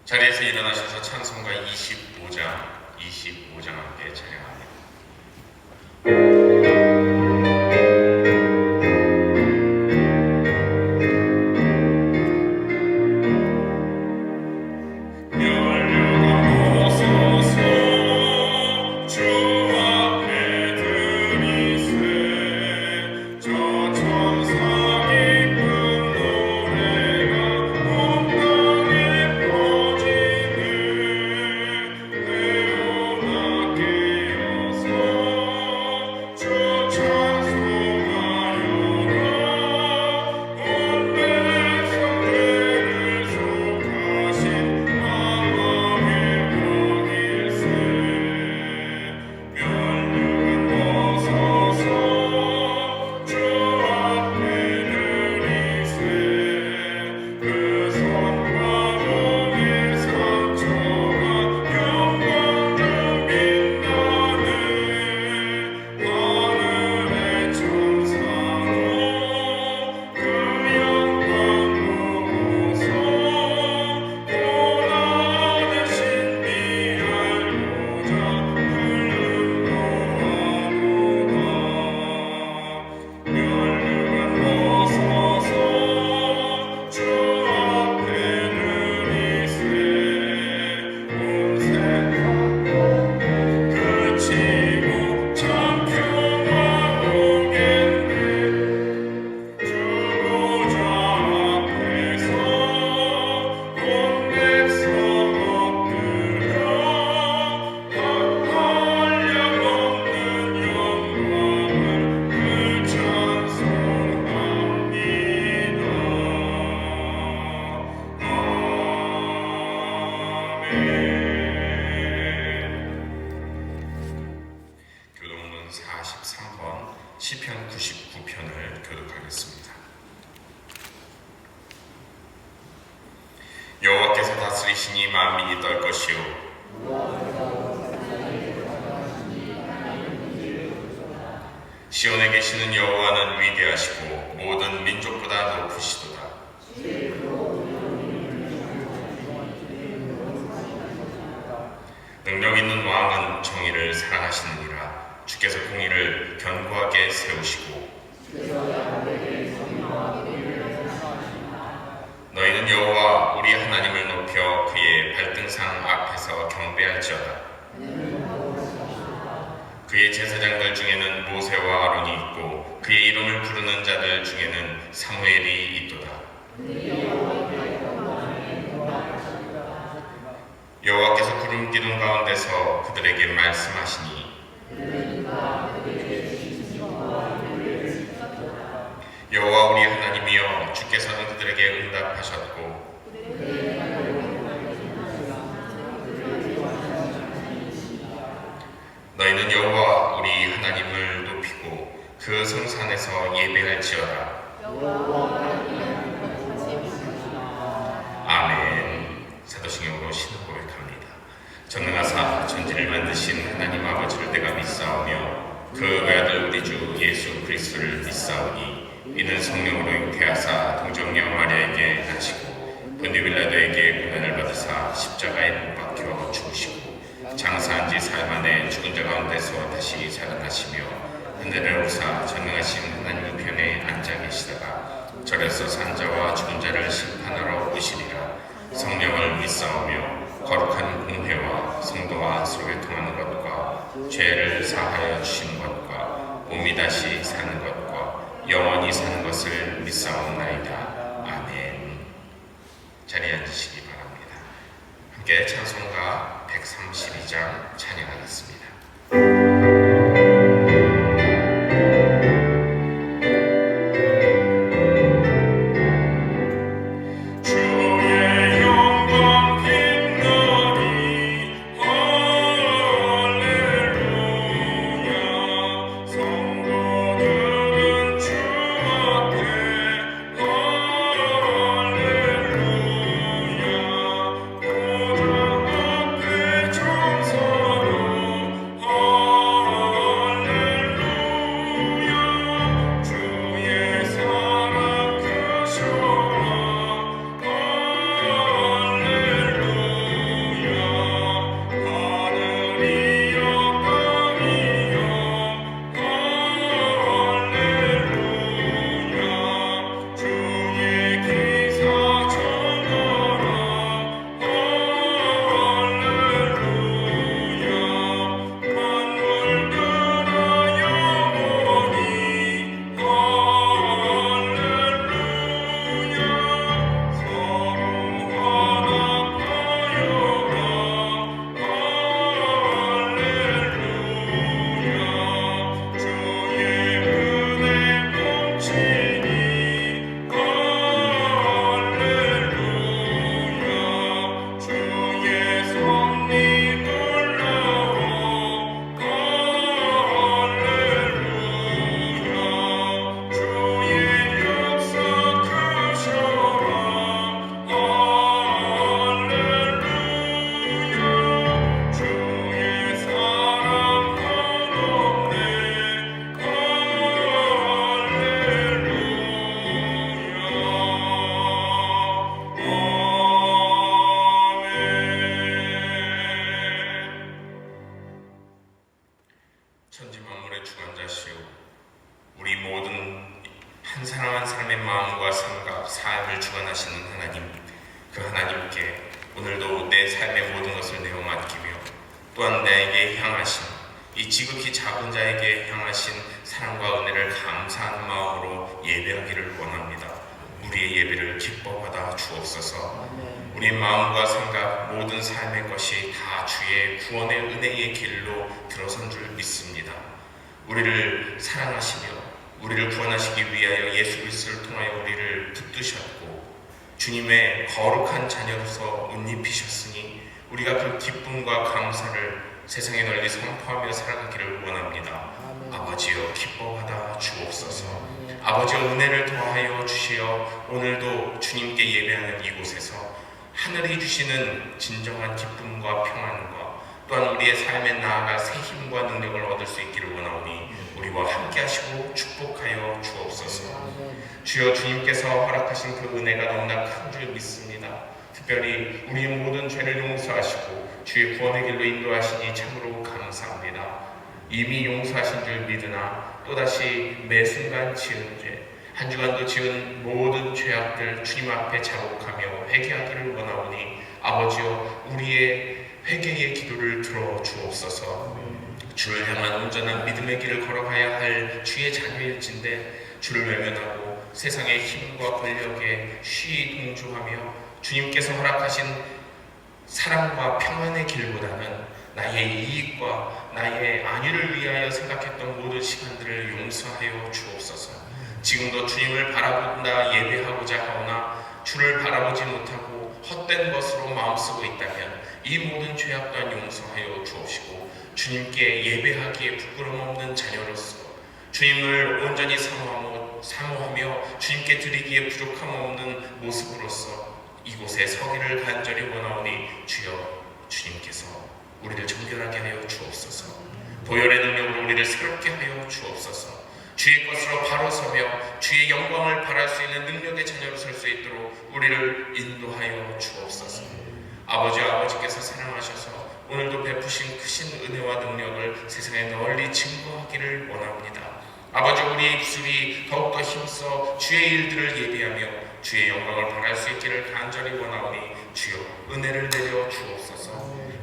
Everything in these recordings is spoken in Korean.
자리에서 일어나셔서 찬송가 25장 함께 찬양합니다. 교독문 43번 시편 99편을 교독하겠습니다. 여호와께서 다스리시니 만민이 떨 것이요 시온에 계시는 여호와는 위대하시고 모든 민족보다 높으시도다. 능력 있는 왕은 정의를 사랑하시느니라. 주께서 공의를 견고하게 세우시고 너희는 여호와 우리 하나님을 높여 그의 발등상 앞에서 경배할지어다. 그의 제사장들 중에는 모세와 아론이 있고 그의 이름을 부르는 자들 중에는 사무엘이 있도다. 여호와께서 구름 기둥 가운데서 그들에게 말씀하시니 여호와 우리 하나님이여 주께서는 그들에게 응답하셨고 너희는 여호와 우리 하나님을 높이고 그 성산에서 예배할지어다. 아멘. 사도신경으로 신을 고백합니다. 전능하사 천지를 만드신 하나님 아버지를 내가 믿사오며 그 외아들 우리 주 예수 그리스도를 믿사오니 이는 성령으로 잉태하사 동정녀 마리아에게 나시고 본디 빌라도에게 고난을 받으사 십자가에 못 박혀 죽으시고 장사한 지 사흘 만에 죽은 자 가운데서 다시 살아나시며 하늘을 오사 전능하신 하나님 우편에 앉아 계시다가 절에서 산 자와 죽은 자를 심판하러 오시리라. 성령을 믿사오며 거룩한 공회와 성도와 소개통하는 것과 죄를 사하여 주시는 것과 몸이 다시 사는 것과 영원히 사는 것을 믿사옵나이다. 아멘. 자리에 앉으시기 바랍니다. 함께 찬송가 132장 찬양하겠습니다. 천지 만물의 주관자시오 우리 모든 한 사람 한 사람의 마음과 생각, 삶을 주관하시는 하나님, 그 하나님께 오늘도 내 삶의 모든 것을 내어 맡기며 또한 나에게 향하신 이 지극히 작은 자에게 향하신 사랑과 은혜를 감사하는 마음으로 예배하기를 원합니다. 우리의 예배를 기뻐받아 주옵소서. 우리 마음과 생각, 모든 삶의 것이 다 주의 구원의 은혜의 길로 들어선 줄 믿습니다. 우리를 사랑하시며 우리를 구원하시기 위하여 예수 그리스도를 통하여 우리를 붙드셨고 주님의 거룩한 자녀로서 옷 입히셨으니 우리가 그 기쁨과 감사를 세상에 널리 선포하며 살아가기를 원합니다. 아버지여 기뻐받아 주옵소서. 아버지여 은혜를 더하여 주시어 오늘도 주님께 예배하는 이곳에서 하늘이 주시는 진정한 기쁨과 평안과 또한 우리의 삶에 나아갈 새 힘과 능력을 얻을 수 있기를 원하오니 우리와 함께 하시고 축복하여 주옵소서. 주여, 주님께서 허락하신 그 은혜가 너무나 큰 줄 믿습니다. 특별히 우리의 모든 죄를 용서하시고 주의 구원의 길로 인도하시니 참으로 감사합니다. 이미 용서하신 줄 믿으나 또다시 매 순간 지은 죄, 한 주간도 지은 모든 죄악들 주님 앞에 자복하며 회개하기를 원하오니 아버지여, 우리의 회개의 기도를 들어 주옵소서. 주를 향한 온전한 믿음의 길을 걸어가야 할 주의 자녀일진데 주를 외면하고 세상의 힘과 권력에 쉬이 동조하며 주님께서 허락하신 사랑과 평안의 길보다는 나의 이익과 나의 안위를 위하여 생각했던 모든 시간들을 용서하여 주옵소서. 지금도 주님을 바라본다 예배하고자 하오나 주를 바라보지 못하고 헛된 것으로 마음쓰고 있다면 이 모든 죄악 또한 용서하여 주옵시고 주님께 예배하기에 부끄럼 없는 자녀로서 주님을 온전히 사모하며 주님께 드리기에 부족함 없는 모습으로서 이곳에 서기를 간절히 원하오니 주여, 주님께서 우리를 정결하게 하여 주옵소서. 보혈의 능력으로 우리를 새롭게 하여 주옵소서. 주의 것으로 바로 서며 주의 영광을 바랄 수 있는 능력의 자녀로 설 수 있도록 우리를 인도하여 주옵소서. 아버지께서 사랑하셔서 오늘도 베푸신 크신 은혜와 능력을 세상에 널리 증거하기를 원합니다. 아버지, 우리의 입술이 더욱더 힘써 주의 일들을 예비하며 주의 영광을 바랄 수 있기를 간절히 원하오니 주여, 은혜를 내려 주옵소서.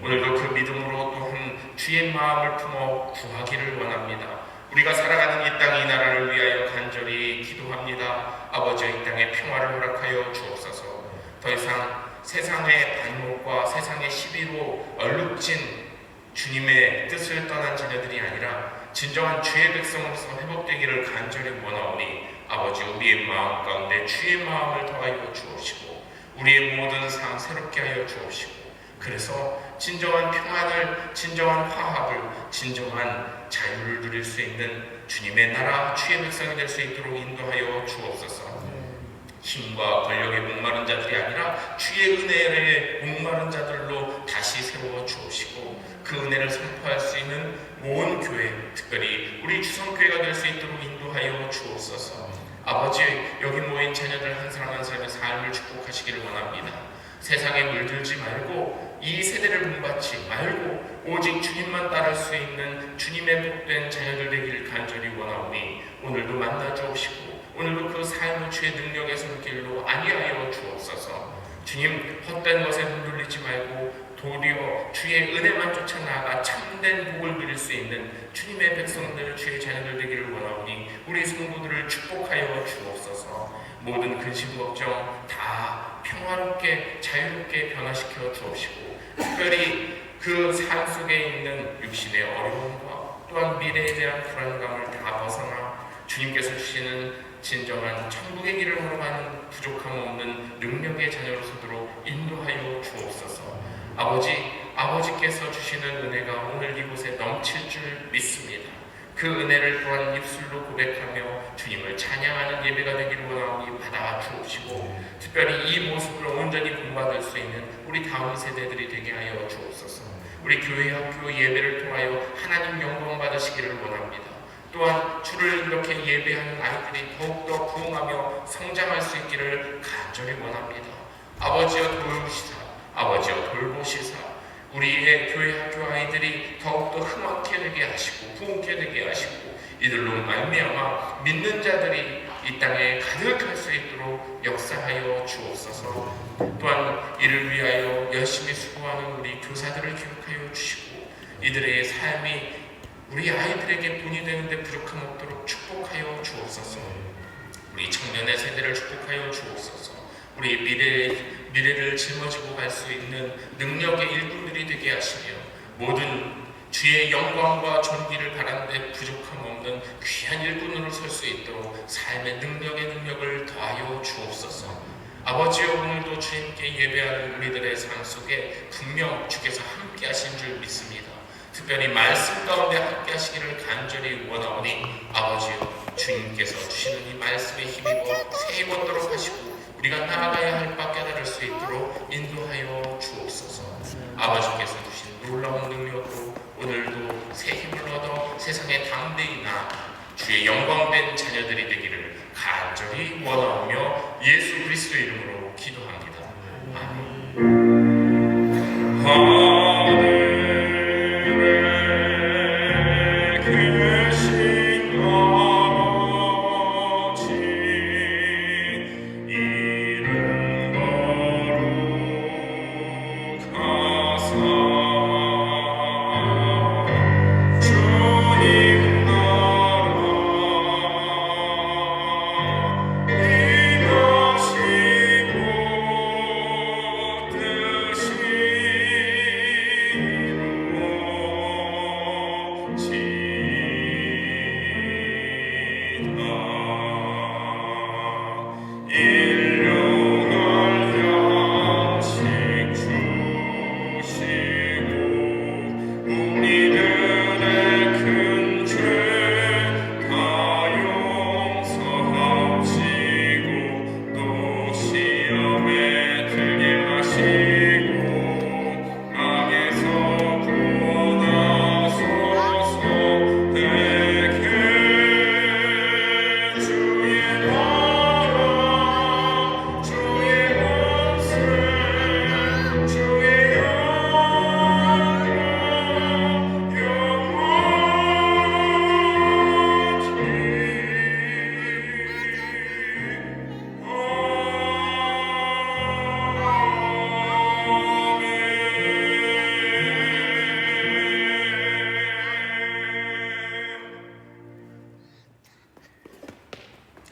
오늘도 그 믿음으로 또한 주의 마음을 품어 구하기를 원합니다. 우리가 살아가는 이 땅, 이 나라를 위하여 간절히 기도합니다. 아버지, 이 땅에 평화를 허락하여 주옵소서. 더 이상 세상의 반목과 세상의 시비로 얼룩진 주님의 뜻을 떠난 자녀들이 아니라 진정한 주의 백성으로서 회복되기를 간절히 원하오니 아버지, 우리의 마음 가운데 주의 마음을 더하여 주옵시고 우리의 모든 삶 새롭게 하여 주옵시고 그래서 진정한 평안을, 진정한 화합을, 진정한 자유를 누릴 수 있는 주님의 나라, 주의 백성이 될 수 있도록 인도하여 주옵소서. 힘과 권력에 목마른 자들이 아니라 주의 은혜에 목마른 자들로 다시 세워 주옵시고 그 은혜를 선포할 수 있는 온 교회, 특별히 우리 주성교회가 될 수 있도록 인도하여 주옵소서. 아버지, 여기 모인 자녀들 한 사람 한 사람의 삶을 축복하시기를 원합니다. 세상에 물들지 말고 이 세대를 본받지 말고 오직 주님만 따를 수 있는 주님의 복된 자녀들 되기를 간절히 원하오니 오늘도 만나 주옵시고 오늘도 그 삶의 주의 능력의 손길로 안위하여 주옵소서. 주님, 헛된 것에 흔들리지 말고 도리어 주의 은혜만 쫓아 나아가 참된 복을 누릴 수 있는 주님의 백성들, 주의 자녀들 되기를 원하오니 우리 성도들을 축복하여 주옵소서. 모든 근심 걱정 다 평화롭게 자유롭게 변화시켜 주옵시고 특별히 그 삶 속에 있는 육신의 어려움과 또한 미래에 대한 불안감을 다 벗어나 주님께서 주시는 진정한 천국의 길을 걸어가는 부족함 없는 능력의 자녀로 서도록 인도하여 주옵소서. 아버지께서 주시는 은혜가 오늘 이곳에 넘칠 줄 믿습니다. 그 은혜를 또한 입술로 고백하며 주님을 찬양하는 예배가 되기를 원하오니 받아 주옵시고 특별히 이 모습을 온전히 본받을 수 있는 우리 다음 세대들이 되게 하여 주옵소서. 우리 교회 학교 예배를 통하여 하나님 영광 받으시기를 원합니다. 또한 주를 이렇게 예배하는 아이들이 더욱더 부흥하며 성장할 수 있기를 간절히 원합니다. 아버지여 도우시사, 아버지여 돌보시사 우리의 교회 학교 아이들이 더욱더 흠악게 되게 하시고 부흥케 되게 하시고 이들로 말미암아 믿는 자들이 이 땅에 가득할 수 있도록 역사하여 주옵소서. 또한 이를 위하여 열심히 수고하는 우리 교사들을 기록하여 주시고 이들의 삶이 우리 아이들에게 본이 되는데 부족함 없도록 축복하여 주옵소서. 우리 청년의 세대를 축복하여 주옵소서. 우리 미래를 짊어지고 갈 수 있는 능력의 일꾼들이 되게 하시며 모든 주의 영광과 존귀를 바라는데 부족함 없는 귀한 일꾼으로 설 수 있도록 삶의 능력을 더하여 주옵소서. 아버지여, 오늘도 주님께 예배하는 우리들의 삶 속에 분명 주께서 함께 하신 줄 믿습니다. 특별히 말씀 가운데 함께 하시기를 간절히 원하오니 아버지여, 주님께서 주시는 이 말씀에 힘입어 새 입었도록 하시고 우리가 나아가야 할 바 깨달을 수 있도록 인도하여 아버지께서 주신 놀라운 능력으로 오늘도 새 힘을 얻어 세상의 당대이나 주의 영광된 자녀들이 되기를 간절히 원하오며 예수 그리스도의 이름으로 기도합니다. 아멘.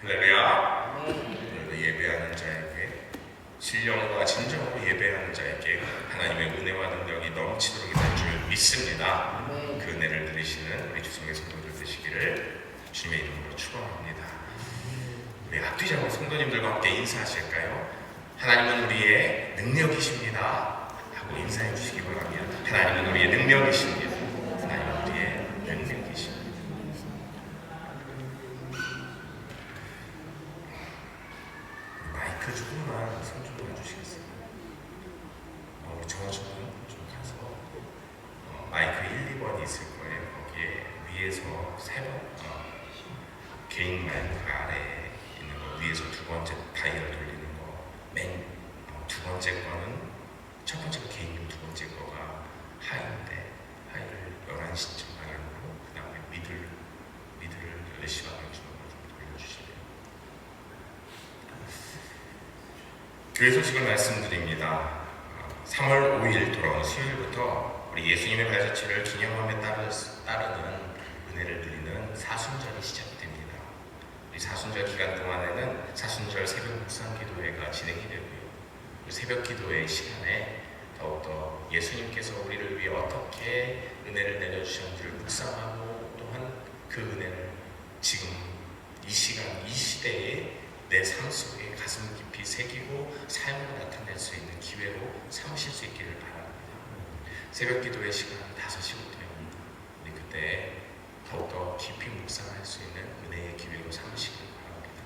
할렐루야. 오늘도 예배하는 자에게 신령과 진정으로 예배하는 자에게 하나님의 은혜와 능력이 넘치도록 될 줄 믿습니다. 그 은혜를 누리시는 우리 주성의 성도들 되시기를 주님의 이름으로 축원합니다. 우리 앞뒤자고 성도님들과 함께 인사하실까요? 하나님은 우리의 능력이십니다 하고 인사해 주시기 바랍니다. 하나님은 우리의 능력이십니다. 하나님은 우리의 능력이십니다. 마이크 조금만 손 좀 해주시겠어요? 우리 정호준은 좀 가서 마이크 1, 2번이 있을 거예요. 거기에 위에서 3번 개인 마이크 아래에 있는 거, 위에서 두 번째 다이얼 돌리는 거, 맨 두 번째 거는 첫 번째가 개인용, 두 번째 거가 하이인데 하이를 11시쯤 방향으로, 그 다음에 미드를 4시 방향으로 좀 돌려주시면. 교회 소식을 말씀드립니다. 3월 5일 돌아온 수요일부터 우리 예수님의 발자취를 기념함에 따르는 은혜를 드리는 사순절이 시작이 됩니다. 이 사순절 기간 동안에는 사순절 새벽 묵상 기도회가 진행이 되고요. 새벽 기도회 시간에 더욱더 예수님께서 우리를 위해 어떻게 은혜를 내려주셨는지를 묵상하고, 또한 그 은혜를 지금 이 시간, 이 시대에 내 삶 속에 가슴 깊이 새기고 삶으로 나타낼 수 있는 기회로 삼으실 수 있기를 바랍니다. 새벽 기도회 시간 5시부터입니다. 우리 그때 더욱더 깊이 묵상할 수 있는 은혜의 기회로 삼으시길 바랍니다.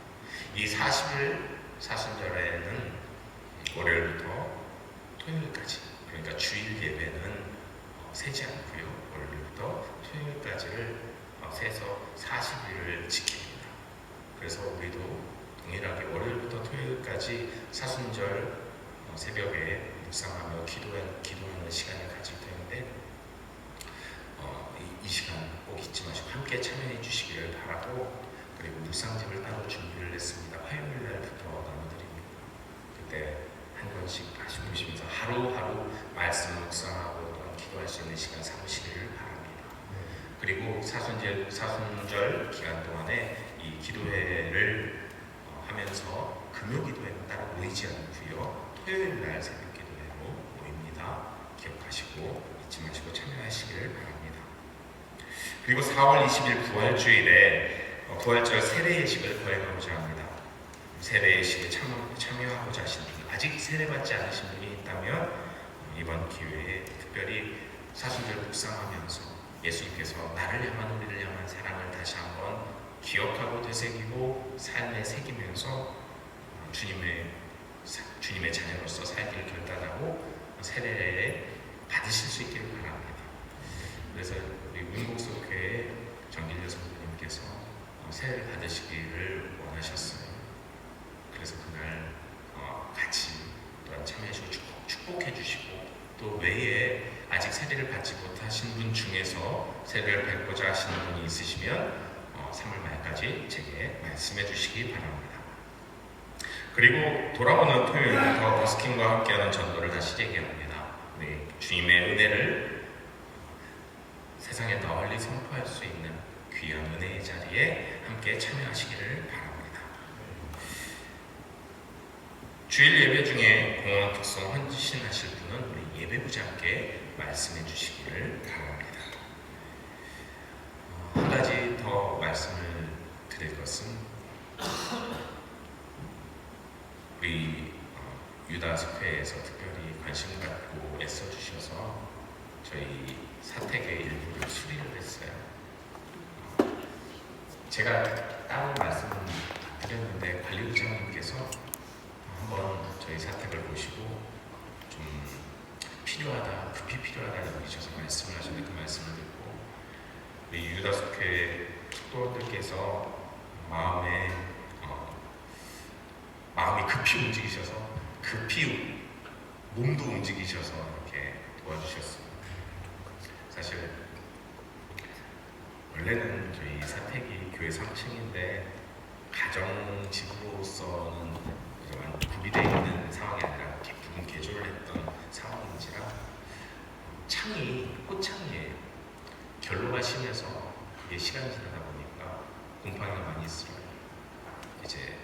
이 40일 사순절에는 월요일부터 토요일까지, 그러니까 주일 예배는 세지 않고요. 월요일부터 토요일까지를 세서 40일을 지킵니다. 그래서 우리도 동일하게 월요일부터 토요일까지 사순절 새벽에 묵상하며 기도하는 시간을 가질 텐데, 이 시간 꼭 잊지 마시고 함께 참여해 주시기를 바라고, 그리고 묵상집을 따로 준비를 했습니다. 화요일 날부터 나눠드립니다. 그때 한 권씩 다시 보시면서 하루하루 말씀 묵상하고 또한 기도할 수 있는 시간 삼으시기를 바랍니다. 그리고 사순절 기간 동안에 이 기도회를 하면서 금요 기도회는 따로 모이지 않고요. 토요일 날 새벽 기도회로 모입니다. 기억하시고 잊지 마시고 참여하시기를 바랍니다. 그리고 4월 20일 부활주일에 부활절 세례 예식을 거행하고자 합니다. 세례 예식에 참여하고자 하시는 분, 아직 세례받지 않으신 분이 있다면 이번 기회에 특별히 사순절 묵상하면서 예수님께서 나를 향한, 우리를 향한 사랑을 다시 한번 기억하고 되새기고 삶에 새기면서 주님의 자녀로서 살기를 결단하고 세례에 받으시는 받으실 수 있기를 바랍니다. 그래서 우리 문복석회의 정길려 성도님께서 세례를 받으시기를 원하셨어요. 그래서 그날 같이 또한 참여해 주시고 축복해 주시고, 또 외에 아직 세례를 받지 못하신 분 중에서 세례를 받고자 하시는 분이 있으시면 3월 말까지 제게 말씀해 주시기 바랍니다. 그리고 돌아오는 토요일부터 버스킹과 함께하는 전도를 다시 재개합니다. 우리 주님의 은혜를 세상에 널리 선포할 수 있는 귀한 은혜의 자리에 함께 참여하시기를 바랍니다. 주일 예배 중에 공헌 특성 헌신하실 분은 우리 예배부장께 말씀해 주시기를 바랍니다. 한 가지 더 말씀을 드릴 것은, 우리 유다숙회에서 특별히 관심 갖고 애써주셔서 저희 사택의 일부를 수리를 했어요. 제가 따로 말씀을 드렸는데 관리부장님께서 한번 저희 사택을 보시고 좀 필요하다, 급히 필요하다 여기셔서 말씀을 하셨는데, 그 말씀을 듣고 우리 유다숙회 속도원들께서 마음이 급히 움직이셔서, 급히 몸도 움직이셔서 이렇게 도와주셨습니다. 사실 원래는 저희 사택이 교회 3층인데 가정집으로서는 구비되어 있는 상황이 아니라 부분 개조를 했던 상황인지라 꽃창이에요. 결로가 심해서 그게 시간이 지나다 보니까 곰팡이가 많이 있어요. 이제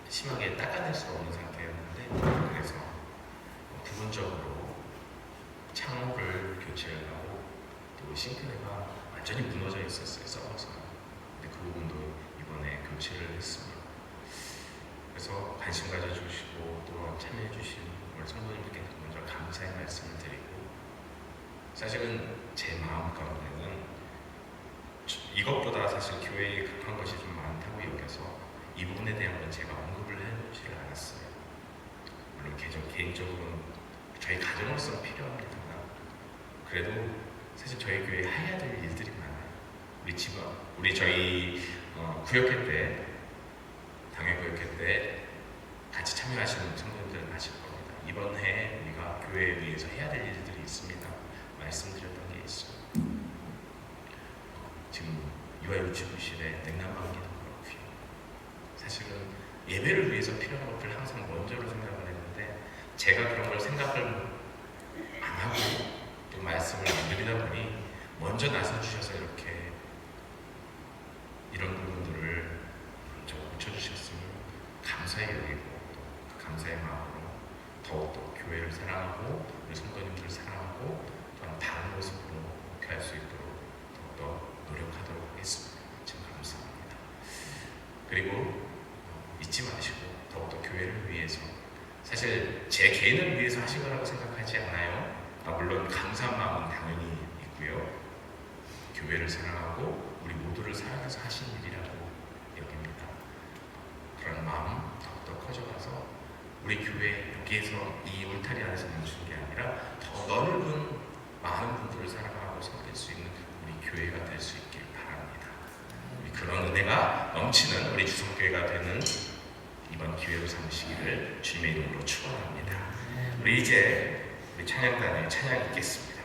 심하게 닦아낼 수 없는 상태였는데, 그래서 부분적으로 창호를 교체를 하고, 또 싱크대가 완전히 무너져 있었어요, 썩어서. 근데 그 부분도 이번에 교체를 했습니다. 그래서 관심 가져주시고 또 참여해주신 우리 성도님들께 먼저 감사의 말씀을 드리고, 사실은 제 마음 가운데는 이것보다 사실 교회에 급한 것이 좀 많다고 여겨서 이 부분에 대한 건 제가 언급을 해보지 않았어요. 물론 개인적으로는 저희 가정으로서는 필요합니다만, 그래도 사실 저희 교회에 해야 될 일들이 많아요. 우리 저희 구역회 때, 당회구역회 때 같이 참여하시는 성도님들은 아실 겁니다. 이번 해에 우리가 교회에 위해서 해야 될 일들이 있습니다. 말씀드렸던 게 있어요. 지금 유아유치부실에 냉난방기도 그렇고요. 사실은 예배를 위해서 필요한 것들 항상 먼저로 생각을 했는데, 제가 그런 걸 생각을 안 하고 또 말씀을 안 드리다 보니 먼저 나서 주셔서 이렇게 이런 부분들을 좀 고쳐주셨으면 감사히 여기고, 그 감사의 마음으로 더욱더 교회를 사랑하고 우리 성도님들을 사랑하고 또한 다른 모습으로 목회할 수 있도록 더욱더 노력하도록 하겠습니다. 참 감사합니다. 그리고 잊지 마시고 더욱더 교회를 위해서, 사실 제 개인을 위해서 하신 거라고 생각하지 않아요. 물론 감사한 마음은 당연히 있고요. 교회를 사랑하고 우리 모두를 사랑해서 하신 일이라고 여깁니다. 그런 마음 더욱더 커져가서 우리 교회 여기에서 이 울타리 안에서 멈추는 게 아니라 더 넓은 많은 분들을 사랑하고 섬길 수 있는 우리 교회가 될 수 있길 바랍니다. 우리 그런 은혜가 넘치는 우리 주성교회가 되는 이번 기회로 삼으시기를 주님의 이름으로 축원합니다. 우리 이제 우리 찬양단의 찬양 있겠습니다.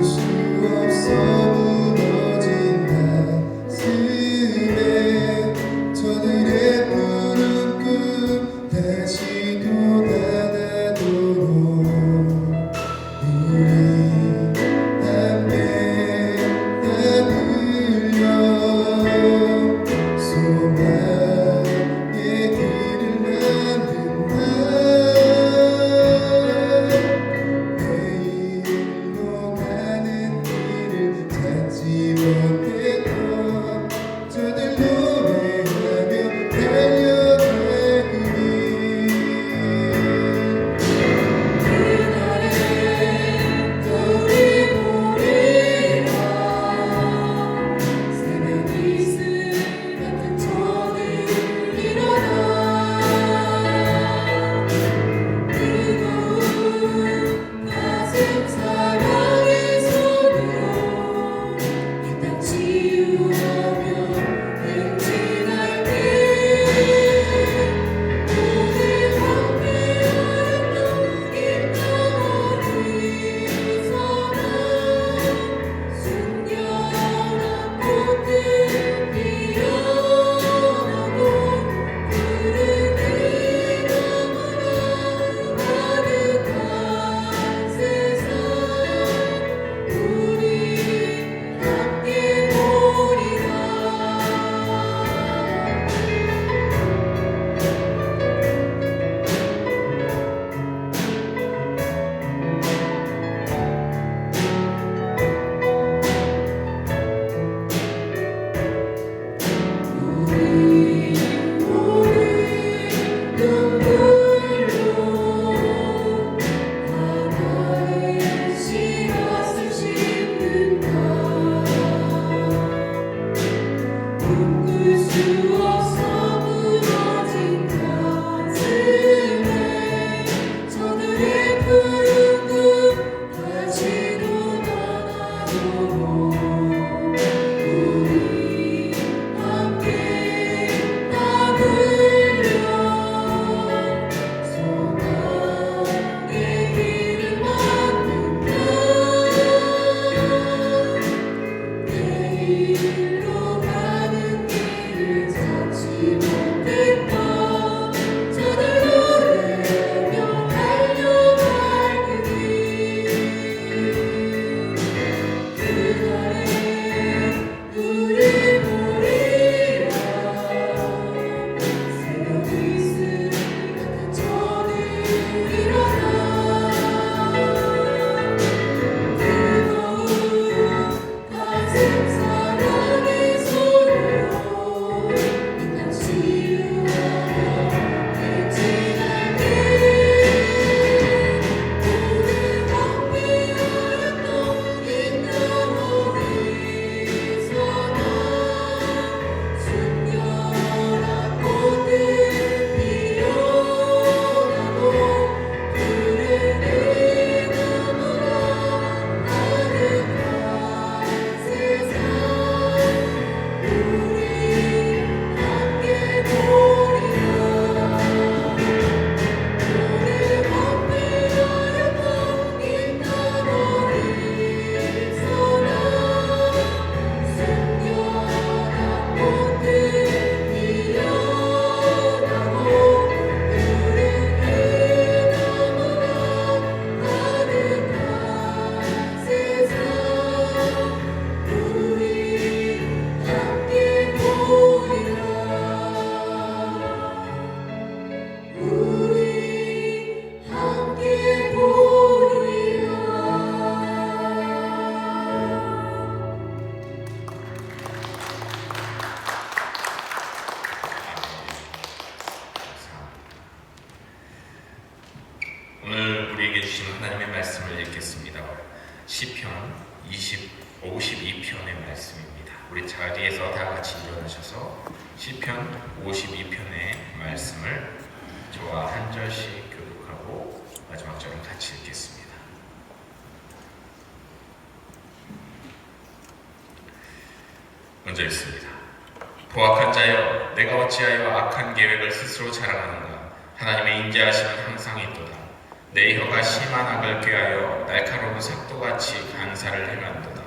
수 없어 우리에게 주신 하나님의 말씀을 읽겠습니다. 시편 52편의 말씀입니다. 우리 자리에서 다 같이 일어나셔서 시편 52편의 말씀을 저와 한 절씩 교독하고 마지막 절은 같이 읽겠습니다. 먼저 읽습니다. 포악한 자여, 내가 어찌하여 악한 계획을 스스로 자랑하는가? 하나님의 인자하심은 항상 있도다. 내 혀가 심한 악을 꾀하여 날카로운 삭도같이 간사를 행한도다.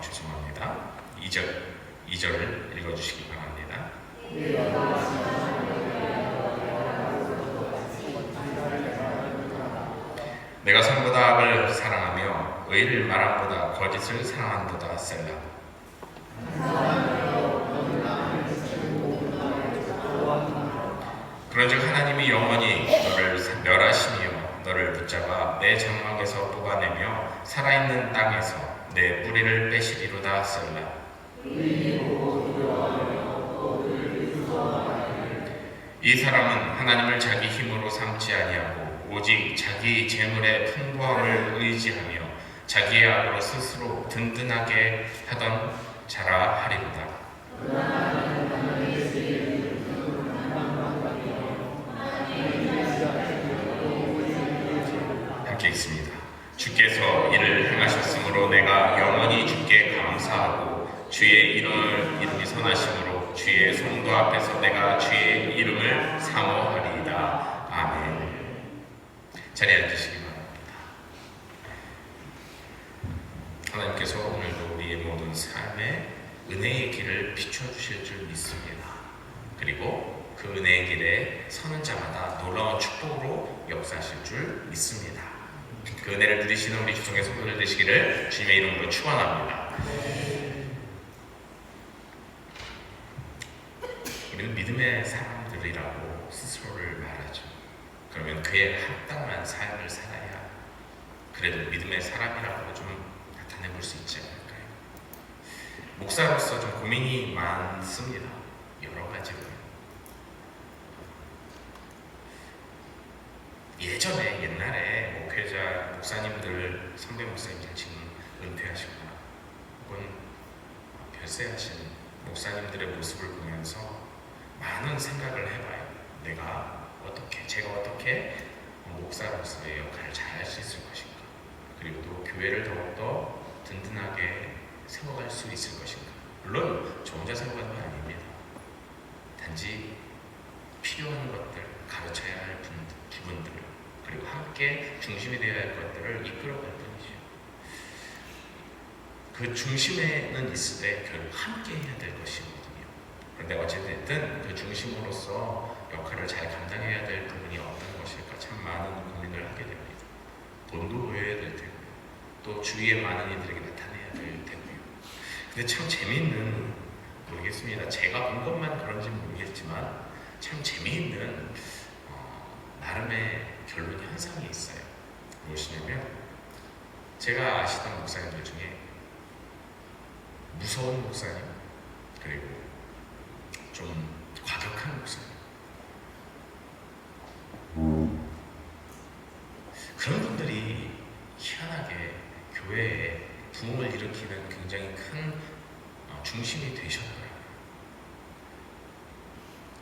죄송합니다. 2절을 읽어주시기 바랍니다. 내가 선보다 악을 사랑하며 의를 말함보다 거짓을 사랑한도다. 셀라. 그런즉 하나님이 영원히 너를 멸하시며 너를 붙잡아 내 장막에서 뽑아내며 살아있는 땅에서 내 뿌리를 빼시리로다. 셀라. 이 사람은 하나님을 자기 힘으로 삼지 아니하고 오직 자기 재물의 풍부함을 의지하며 자기의 악으로 스스로 든든하게 하던 자라 하리로다. 함께 있습니다. 주께서 이를 행하셨으므로 내가 영원히 주께 감사하고 주의 이름이 선하심으로 주의 성도 앞에서 내가 주의 이름을 사모하리이다. 아멘. 자리에 앉으시기 바랍니다. 하나님께서 오늘도 우리의 모든 삶에 은혜의 길을 비춰주실 줄 믿습니다. 그리고 그 은혜의 길에 서는 자마다 놀라운 축복으로 역사하실 줄 믿습니다. 그 은혜를 누리시는 우리 주중의 성도들 되시기를 주님의 이름으로 축원합니다. 우리는 믿음의 사람들이라고 스스로를 말하죠. 그러면 그에 합당한 삶을 살아야 그래도 믿음의 사람이라고 좀 나타내볼 수 있지 않을까요? 목사로서 좀 고민이 많습니다. 여러 가지로. 옛날에 목회자, 목사님들, 선배 목사님들 지금 은퇴하시거나 혹은 별세하신 목사님들의 모습을 보면서 많은 생각을 해봐요. 제가 어떻게 목사로서의 역할을 잘 할 수 있을 것인가? 그리고 또 교회를 더욱더 든든하게 세워갈 수 있을 것인가? 물론 저 혼자 세워가는 건 아닙니다. 단지 필요한 것들, 가르쳐야 할 부분들, 그리고 함께 중심이 되어야 할 것들을 이끌어갈 뿐이죠. 그 중심에는 있을 때 결국 함께 해야 될 것이거든요. 그런데 어찌됐든 그 중심으로서 역할을 잘 감당해야 될 부분이 어떤 것일까 참 많은 고민을 하게 됩니다. 돈도 보여야 될 테고요. 또 주위에 많은 이들에게 나타내야 될 테고요. 근데 참 모르겠습니다. 제가 본 것만 그런지 모르겠지만 참 재미있는 나름의 결론 현상이 있어요. 무엇이냐면 제가 아시던 목사님들 중에 무서운 목사님, 그리고 좀 과격한 목사님, 그런 분들이 희한하게 교회에 부흥을 일으키는 굉장히 큰 중심이 되셨더라고요.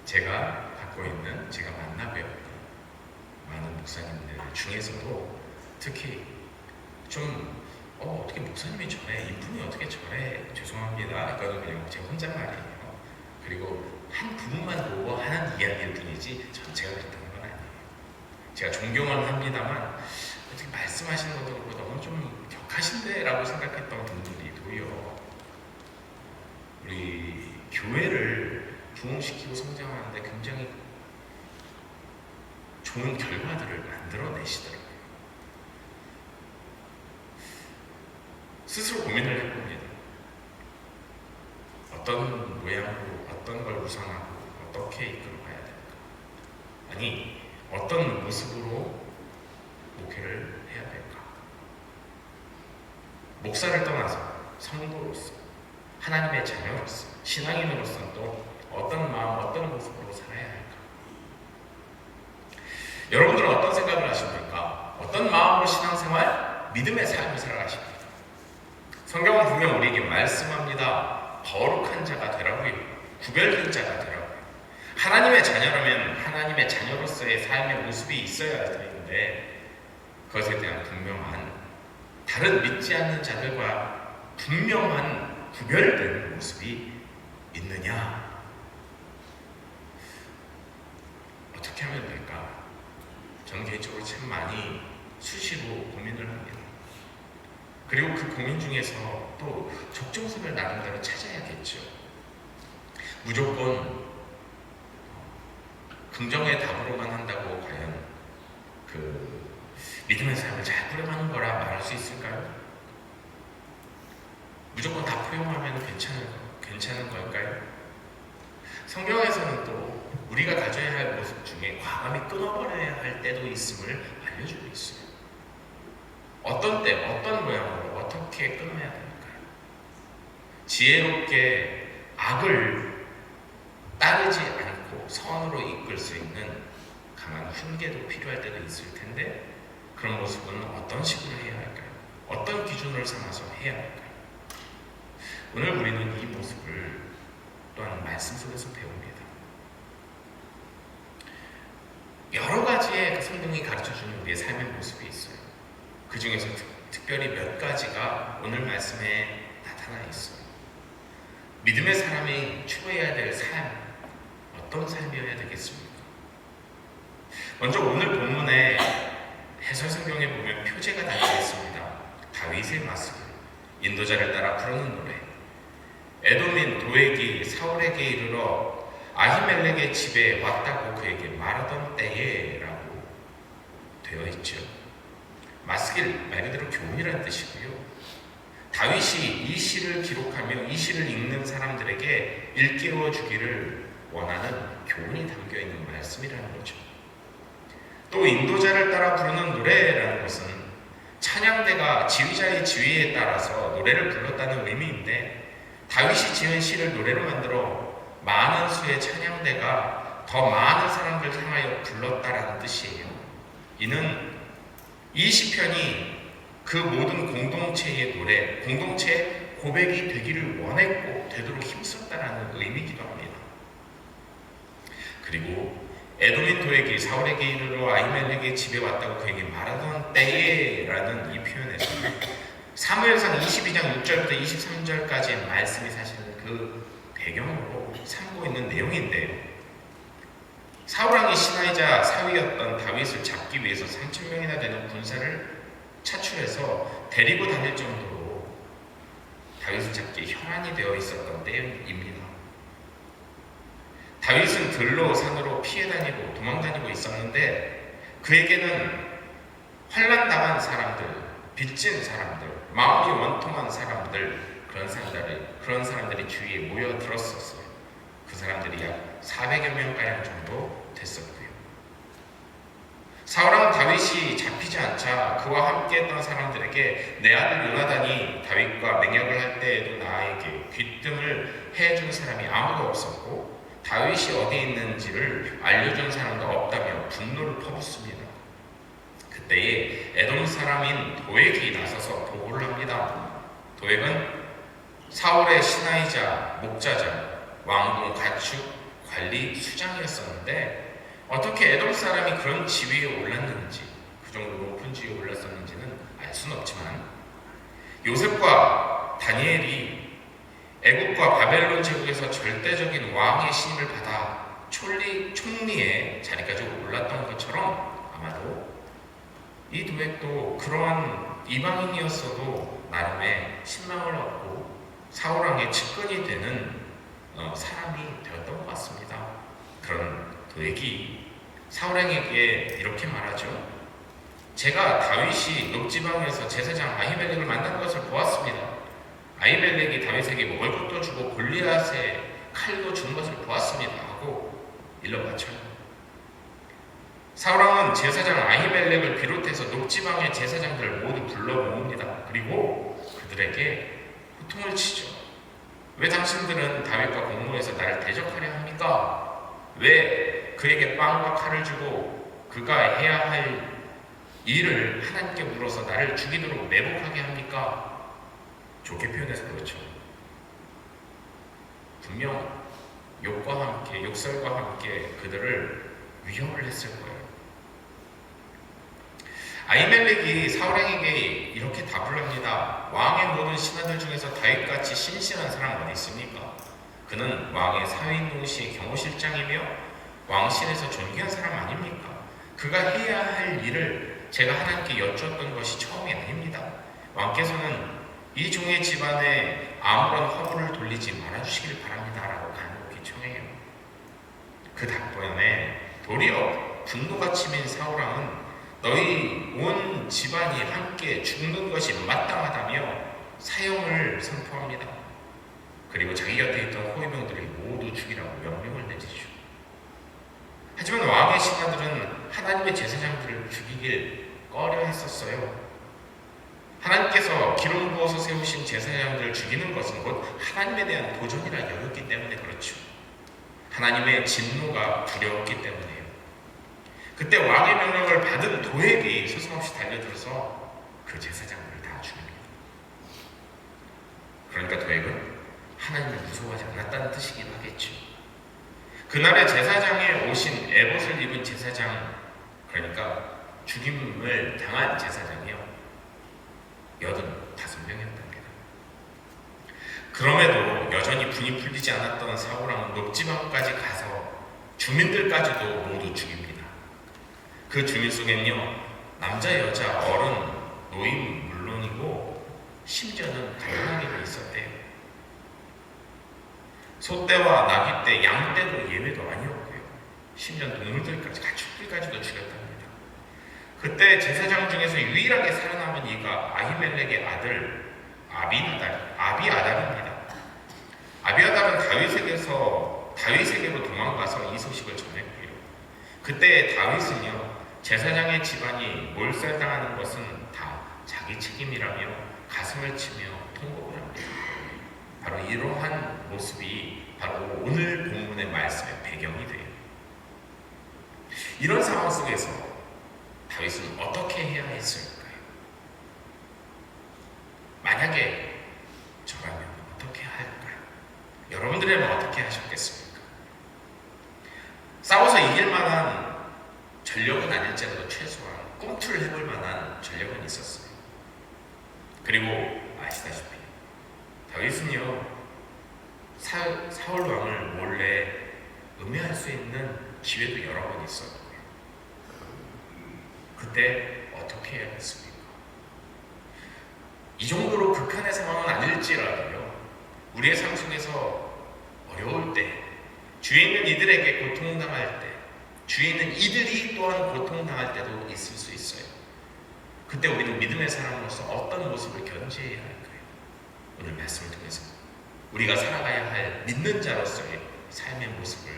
제가 만나 뵙은 많은 목사님들 중에서도 특히 좀 어떻게 목사님이 저래? 이분이 어떻게 저래? 죄송합니다. 이거는 그냥 제 혼잣말이에요. 그리고 한 부분만 보고 하는 이야기일 뿐이지 전체가 그렇다는 건 아니에요. 제가 존경은 합니다만 어떻게 말씀하시는 것도 그렇고 너무 좀 격하신데? 라고 생각했던 분들이도요. 우리 교회를 부흥시키고 성장하는데 굉장히 좋은 결과들을 만들어내시더라고요. 스스로 고민을 해봅니다. 어떤 모양으로, 어떤 걸 우선하고 어떻게 이끌어가야 될까? 아니, 어떤 모습으로 목회를 해야 될까? 목사를 떠나서 성도로서, 하나님의 자녀로서, 신앙인으로서는 또 어떤 마음, 어떤 모습으로 살아야 할까? 여러분들은 어떤 생각을 하십니까? 어떤 마음으로 신앙생활? 믿음의 삶을 살아가십니다. 성경은 분명 우리에게 말씀합니다. 거룩한 자가 되라고요. 구별된 자가 되라고요. 하나님의 자녀라면 하나님의 자녀로서의 삶의 모습이 있어야 되는데 그것에 대한 분명한, 다른 믿지 않는 자들과 분명한 구별된 모습이 있느냐? 어떻게 하면 될까? 저는 개인적으로 참 많이 수시로 고민을 합니다. 그리고 그 고민 중에서 또 적정선을 나름대로 찾아야겠죠. 무조건 긍정의 답으로만 한다고 과연 그 믿음의 삶을 잘 꾸려가는 거라 말할 수 있을까요? 무조건 다 포용하면 괜찮은 걸까요? 성경에서는 또 우리가 가져야 할 모습 중에 과감히 끊어버려야 할 때도 있음을 알려주고 있어요. 어떤 때, 어떤 모양으로 어떻게 끊어야 될까요? 지혜롭게 악을 따르지 않고 선으로 이끌 수 있는 강한 훈계도 필요할 때도 있을 텐데, 그런 모습은 어떤 식으로 해야 할까요? 어떤 기준을 삼아서 해야 할까요? 오늘 우리는 이 모습을 또한 말씀 속에서 배웁니다. 여러 가지의 성경이 가르쳐주는 우리의 삶의 모습이 있어요. 그 중에서 특별히 몇 가지가 오늘 말씀에 나타나 있어요. 믿음의 사람이 추구해야 될 삶, 어떤 삶이어야 되겠습니까? 먼저 오늘 본문에 해설 성경에 보면 표제가 달려 있습니다. 다윗의 마스길, 인도자를 따라 부르는 노래, 에돔인 도액이 사울에게 이르러 아히멜렉의 집에 왔다고 그에게 말하던 때에 라고 되어 있죠. 마스길 말 그대로 교훈이라는 뜻이고요. 다윗이 이 시를 기록하며 이 시를 읽는 사람들에게 일깨워 주기를 원하는 교훈이 담겨 있는 말씀이라는 거죠. 또 인도자를 따라 부르는 노래라는 것은 찬양대가 지휘자의 지휘에 따라서 노래를 불렀다는 의미인데, 다윗이 지은 시를 노래로 만들어 많은 수의 찬양대가 더 많은 사람들 향하여 불렀다라는 뜻이에요. 이는 이 시편이 그 모든 공동체의 노래, 공동체의 고백이 되기를 원했고 되도록 힘썼다라는 의미이기도 합니다. 그리고 에돔인 도액이 사울에게 이르러 아히멜렉의 집에 왔다고 그에게 말하던 때에 라는 이 표현에서는 사무엘상 22장 6절부터 23절까지의 말씀이 사실은 그 배경으로 삼고 있는 내용인데요. 사울왕이 시나이자 사위였던 다윗을 잡기 위해서 3,000명이나 되는 군사를 차출해서 데리고 다닐 정도로 다윗을 잡기에 혈안이 되어 있었던 때입니다. 다윗은 들로 산으로 피해 다니고 도망 다니고 있었는데, 그에게는 환난 당한 사람들, 빚진 사람들, 마음이 원통한 사람들, 그런 사람들이 주위에 모여들었었어요. 그 사람들이 약 400여 명가량 정도 됐었고요. 사울왕 다윗이 잡히지 않자 그와 함께했던 사람들에게 내 아들 요나단이 다윗과 맹약을 할 때에도 나에게 귀뜸을 해준 사람이 아무도 없었고 다윗이 어디 있는지를 알려준 사람도 없다며 분노를 퍼붓습니다. 그때에 에돔 사람인 도액이 나서서 보고를 합니다. 도액은 사울의 신하이자 목자장, 왕궁 가축 관리 수장이었었는데, 어떻게 에돔 사람이 그런 지위에 올랐는지, 그 정도 높은 지위에 올랐었는지는 알 수는 없지만, 요셉과 다니엘이 애국과 바벨론 제국에서 절대적인 왕의 신임을 받아 총리의 자리까지 올랐던 것처럼 아마도 이 도액도 그러한 이방인이었어도 나름의 신망을 얻고 사울왕의 측근이 되는 사람이 되었던 것 같습니다. 그런 도액이 사울왕에게 이렇게 말하죠. 제가 다윗이 높지방에서 제사장 아히멜렉을 만난 것을 보았습니다. 아히멜렉이 다윗에게 먹을 것도 주고 골리앗의 칼도 준 것을 보았습니다 하고 일러바쳐요. 사울왕은 제사장 아히멜렉을 비롯해서 높지방의 제사장들을 모두 불러 모읍니다. 그리고 그들에게 호통을 치죠. 왜 당신들은 다윗과 공모해서 나를 대적하려 합니까? 왜 그에게 빵과 칼을 주고 그가 해야 할 이 일을 하나님께 물어서 나를 죽이도록 매복하게 합니까? 좋게 표현해서 그렇죠. 분명 욕과 함께, 욕설과 함께 그들을 위협을 했을 거예요. 아히멜렉이 사울왕에게 이렇게 답을 합니다. 왕의 모든 신하들 중에서 다윗같이 신실한 사람 어디 있습니까? 그는 왕의 사회인 동시에 경호실장이며 왕실에서 존귀한 사람 아닙니까? 그가 해야 할 일을 제가 하나님께 여쭈었던 것이 처음이 아닙니다. 왕께서는 이 종의 집안에 아무런 허물을 돌리지 말아주시길 바랍니다 라고 간곡히 청해요. 그 답변에 도리어 분노가 치민 사울왕은 너희 온 집안이 함께 죽는 것이 마땅하다며 사형을 선포합니다. 그리고 자기 곁에 있던 호위병들이 모두 죽이라고 명령을 내리죠. 하지만 왕의 신하들은 하나님의 제사장들을 죽이길 꺼려 했었어요. 하나님께서 기름 부어서 세우신 제사장들을 죽이는 것은 곧 하나님에 대한 도전이라 여겼기 때문에 그렇죠. 하나님의 진노가 두려웠기 때문에요. 그때 왕의 명령을 받은 도액이 서슴없이 달려들어서 그 제사장들을 다 죽입니다. 그러니까 도액은 하나님을 무서워하지 않았다는 뜻이기도 하겠죠. 그날의 제사장에 오신 에봇을 입은 제사장, 그러니까 죽임을 당한 제사장이요 85명이었답니다. 그럼에도 여전히 분이 풀리지 않았던 사울왕은 높지방까지 가서 주민들까지도 모두 죽입니다. 그 주민 속에는요 남자, 여자, 어른, 노인 물론이고 심지어는 가난하게도 있었대요. 소떼와 나귀떼, 양떼도 예외도 아니었고요. 심지어 동물들까지, 가축들까지도 죽였답니다. 그때 제사장 중에서 유일하게 살아남은 이가 아히멜렉의 아들 아비아달입니다. 아비아달은 다윗에게로 도망가서 이 소식을 전했고요. 그때 다윗은요 제사장의 집안이 몰살당하는 것은 다 자기 책임이라며 가슴을 치며 통곡을 합니다. 바로 이러한 모습이 바로 오늘 본문의 말씀의 배경이 돼요. 이런 상황 속에서 다윗은 어떻게 해야 했을까요? 만약에 저라면 어떻게 할까요? 여러분들이라면 어떻게 하셨겠습니까? 싸워서 이길 만한 전력은 아닐지라도 최소한 꿈틀을 해볼 만한 전력은 있었어요. 그리고 아시다시피 다윗은요 사울 왕을 몰래 음해할 수 있는 기회도 여러 번 있었고요. 그때 어떻게 해야 했습니까? 이 정도로 극한의 상황은 아닐지라도요 우리의 삶 속에서 어려울 때, 주위에 있는 이들에게 고통당할 때, 주위에 있는 이들이 또한 고통당할 때도 있을 수 있어요. 그때 우리는 믿음의 사람으로서 어떤 모습을 견지해야 할까요? 오늘 말씀을 통해서 우리가 살아가야 할 믿는 자로서의 삶의 모습을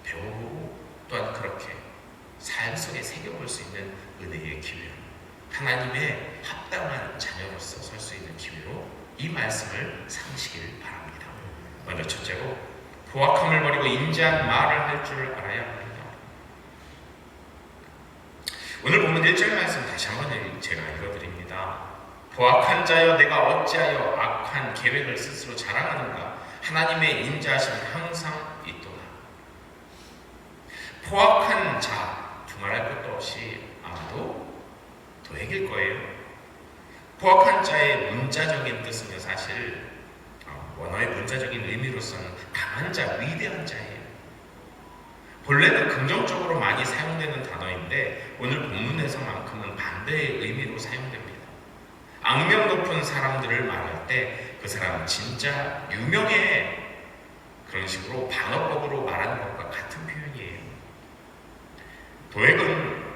배워보고 또한 그렇게 삶 속에 새겨볼 수 있는 은혜의 기회로, 하나님의 합당한 자녀로서 설 수 있는 기회로 이 말씀을 삼으시길 바랍니다. 먼저 첫째로 포악함을 버리고 인자한 말을 할 줄 알아야 합니다. 오늘 보면 1절 말씀 다시 한번 제가 읽어드립니다. 포악한 자여 내가 어찌하여 악한 계획을 스스로 자랑하는가? 하나님의 인자하심은 항상 있도다. 포악한 자, 두말할 것도 없이 아마도 도액일 거예요. 포악한 자의 문자적인 뜻은요 사실 원어의 문자적인 의미로서는 강한 자, 위대한 자예요. 본래는 긍정적으로 많이 사용되는 단어인데 오늘 본문에서만큼은 반대의 의미로 사용됩니다. 악명 높은 사람들을 말할 때 그 사람 진짜 유명해, 그런 식으로 방어법으로 말하는 것과 같은 표현이에요. 도액은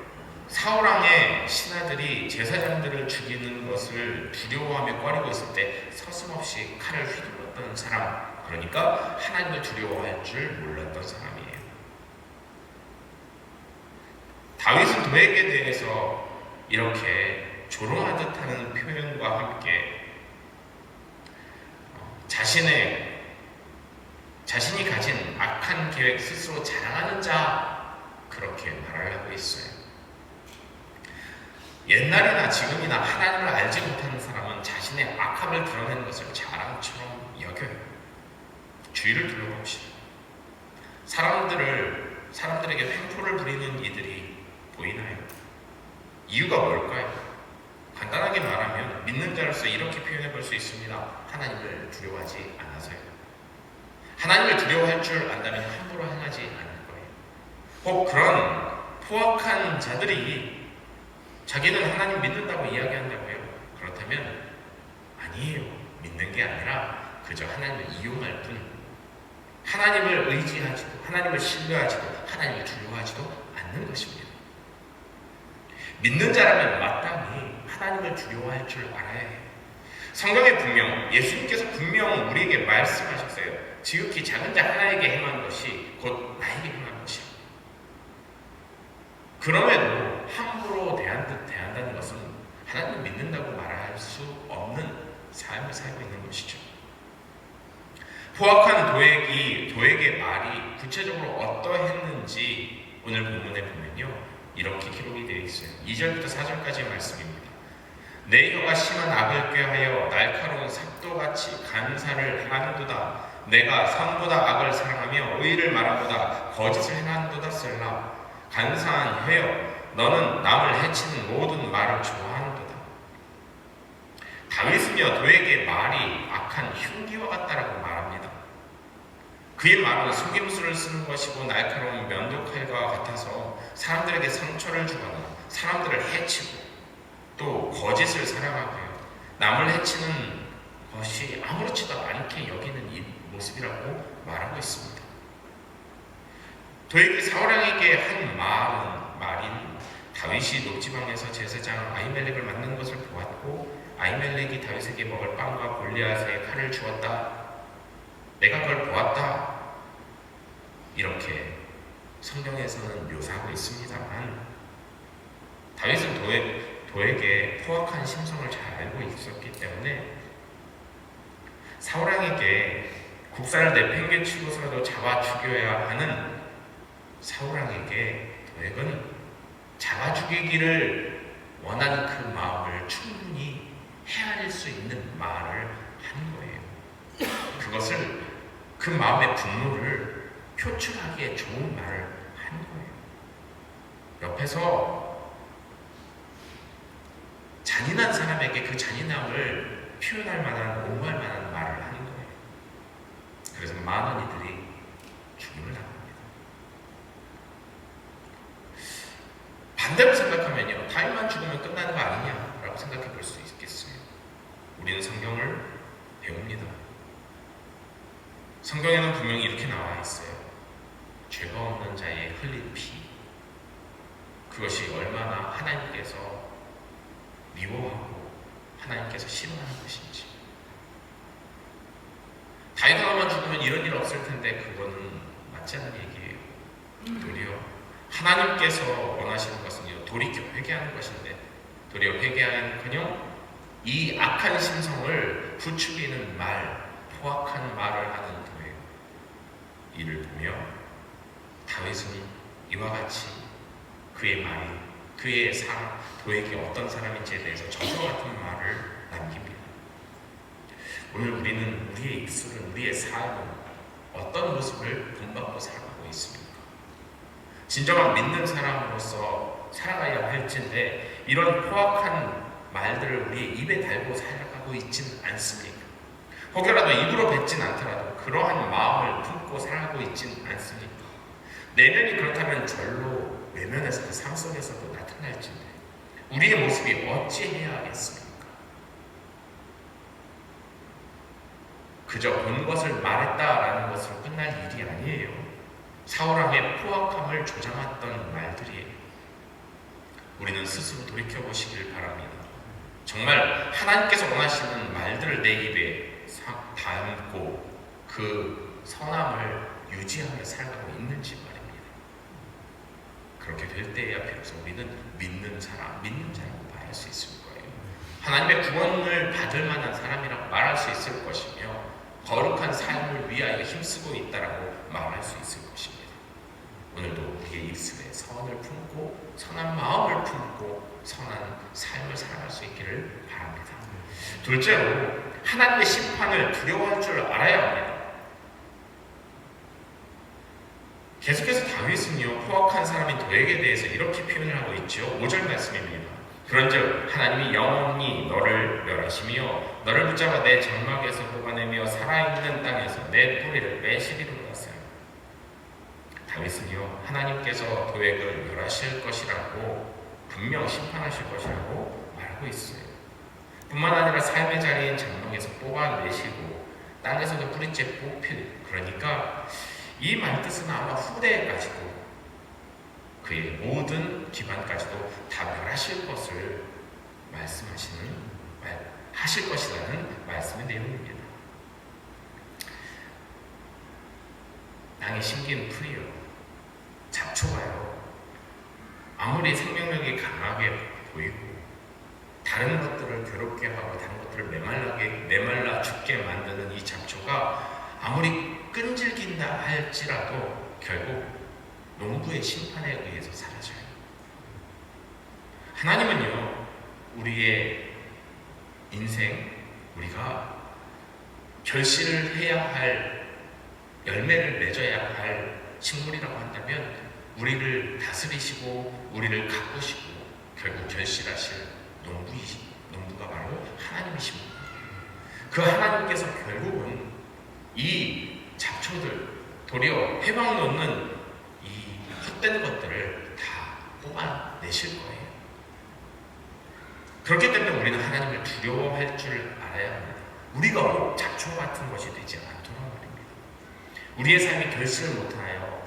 사울왕의 신하들이 제사장들을 죽이는 것을 두려워하며 꺼리고 있을 때 서슴없이 칼을 휘둘렀던 사람, 그러니까 하나님을 두려워할 줄 몰랐던 사람이에요. 다윗은 도액에 대해서 이렇게 조롱하듯 하는 표현과 함께 자신이 가진 악한 계획 스스로 자랑하는 자, 그렇게 말을 하고 있어요. 옛날이나 지금이나 하나님을 알지 못하는 사람은 자신의 악함을 드러내는 것을 자랑처럼 여겨요. 주위를 둘러봅시다. 사람들에게 횡포를 부리는 이들이 보이나요? 이유가 뭘까요? 간단하게 말하면 믿는 자로서 이렇게 표현해 볼 수 있습니다. 하나님을 두려워하지 않아서요. 하나님을 두려워할 줄 안다면 함부로 행하지 않을 거예요. 혹 그런 포악한 자들이 자기는 하나님 믿는다고 이야기한다고요. 그렇다면 아니에요. 믿는 게 아니라 그저 하나님을 이용할 뿐, 하나님을 의지하지도, 하나님을 신뢰하지도, 하나님을 두려워하지도 않는 것입니다. 믿는 자라면 마땅히 하나님을 두려워할 줄 알아야 해요. 성경에 분명, 예수님께서 분명 우리에게 말씀하셨어요. 지극히 작은 자 하나에게 행한 것이 곧 나에게 행한 것이야. 그럼에도 함부로 대한다는 것은 하나님을 믿는다고 말할 수 없는 삶을 살고 있는 것이죠. 포악한 도액의 말이 구체적으로 어떠했는지 오늘 본문에 보면요, 이렇게 기록이 되어 있어요. 2절부터 4절까지의 말씀입니다. 내 혀가 심한 악을 꾀하여 날카로운 삭도같이 간사를 행하는도다. 내가 선보다 악을 사랑하며 의를 말함보다 거짓을 행하는도다. 셀라. 간사한 혀여, 너는 남을 해치는 모든 말을 좋아하는도다. 다윗은요, 도액의 말이 악한 흉기와 같다라고 말합니다. 그의 말은 속임수를 쓰는 것이고 날카로운 면도칼과 같아서 사람들에게 상처를 주거나 사람들을 해치고 또 거짓을 사랑하고요, 남을 해치는 것이 아무렇지도 않게 여기는 이 모습이라고 말하고 있습니다. 도액이 사울왕에게 한 말인 다윗이 녹지방에서 제사장 아히멜렉을 맞는 것을 보았고 아히멜렉이 다윗에게 먹을 빵과 골리앗의 칼을 주었다. 내가 그걸 보았다. 이렇게 성경에서는 묘사하고 있습니다만, 다윗은 도액의 포악한 심성을 잘 알고 있었기 때문에 사울왕에게 국사를 내팽개치고서라도 잡아 죽여야 하는 사울왕에게 도액은 잡아 죽이기를 원하는 그 마음을 충분히 헤아릴 수 있는 말을 한 거예요. 그것을, 그 마음의 분노를 표출하기에 좋은 말을 한 거예요. 옆에서 잔인한 사람에게 그 잔인함을 표현할 만한, 옹호할 만한 말을 하는 거예요. 그래서 많은 이들이 죽임을 당합니다. 반대로 생각하면요, 다윗만 죽으면 끝나는 거 아니냐라고 생각해 볼 수 있겠어요. 우리는 성경을 배웁니다. 성경에는 분명히 이렇게 나와 있어요. 죄가 없는 자의 흘린 피, 그것이 얼마나 하나님께서 미워하고 하나님께서 싫어하는 것인지. 다윗 하나만 죽으면 이런 일 없을 텐데 그거는 맞지 않는 얘기예요. 도리어 하나님께서 원하시는 것은요, 돌이켜 회개하는 것인데 도리어 회개하는커녕 이 악한 심성을 부추기는 말, 포악한 말을 하는 도예요. 이를 보며 다윗은 이와 같이 그의 말이, 그의 도액이 어떤 사람인지에 대해서 저주와 같은 말을 남깁니다. 오늘 우리는 우리의 입술은, 우리의 삶은 어떤 모습을 본받고 살아가고 있습니까? 진정한 믿는 사람으로서 살아가야 할텐데 이런 포악한 말들을 우리의 입에 달고 살아가고 있지는 않습니까? 혹여라도 입으로 뱉진 않더라도 그러한 마음을 품고 살아가고 있지는 않습니까? 내면이 그렇다면 절로 외면에서도 삶 속에서도 나타날진데 우리의 모습이 어찌해야 하겠습니까? 그저 본 것을 말했다라는 것으로 끝날 일이 아니에요. 사울왕의 포악함을 조장했던 말들이에요. 우리는 스스로 돌이켜보시길 바랍니다. 정말 하나님께서 원하시는 말들을 내 입에 담고 그 선함을 유지하며 살아가고 있는지 말입니다. 그렇게 될 때에야 비로소 우리는 믿는 자라고 말할 수 있을 거예요. 하나님의 구원을 받을 만한 사람이라고 말할 수 있을 것이며 거룩한 삶을 위하여 힘쓰고 있다라고 말할 수 있을 것입니다. 오늘도 우리의 입술에 선을 품고 선한 마음을 품고 선한 삶을 살아갈 수 있기를 바랍니다. 둘째로 하나님의 심판을 두려워할 줄 알아야 합니다. 계속해서 다윗은요, 포악한 사람인 도액에 대해서 이렇게 표현을 하고 있죠. 5절 말씀입니다. 그런즉 하나님이 영원히 너를 멸하시며 너를 붙잡아 내 장막에서 뽑아내며 살아있는 땅에서 내 뿌리를 빼시리로다. 다윗은요, 하나님께서 도액을 멸하실 것이라고, 분명 심판하실 것이라고 말하고 있어요. 뿐만 아니라 삶의 자리인 장막에서 뽑아내시고 땅에서도 뿌리째 뽑힐, 그러니까 이 말뜻은 아마 후대까지도, 그의 모든 기반까지도 다 멸하실 것을 하실 것이라는 말씀의 내용입니다. 땅에 심긴 풀이요, 잡초가요, 아무리 생명력이 강하게 보이고 다른 것들을 괴롭게 하고 다른 것들을 메말라 죽게 만드는 이 잡초가 아무리 끈질긴다 할지라도 결국 농부의 심판에 의해서 사라져요. 하나님은요, 우리의 인생, 우리가 결실을 해야 할, 열매를 맺어야 할 식물이라고 한다면 우리를 다스리시고 우리를 가꾸시고 결국 결실하실 농부가 바로 하나님이십니다. 그 하나님께서 결국은 이 잡초들, 도리어 해방 놓는 이 헛된 것들을 다 뽑아내실 거예요. 그렇기 때문에 우리는 하나님을 두려워할 줄 알아야 합니다. 우리가 뭐 잡초 같은 것이 되지 않도록 말입니다. 우리의 삶이 결실을 못하여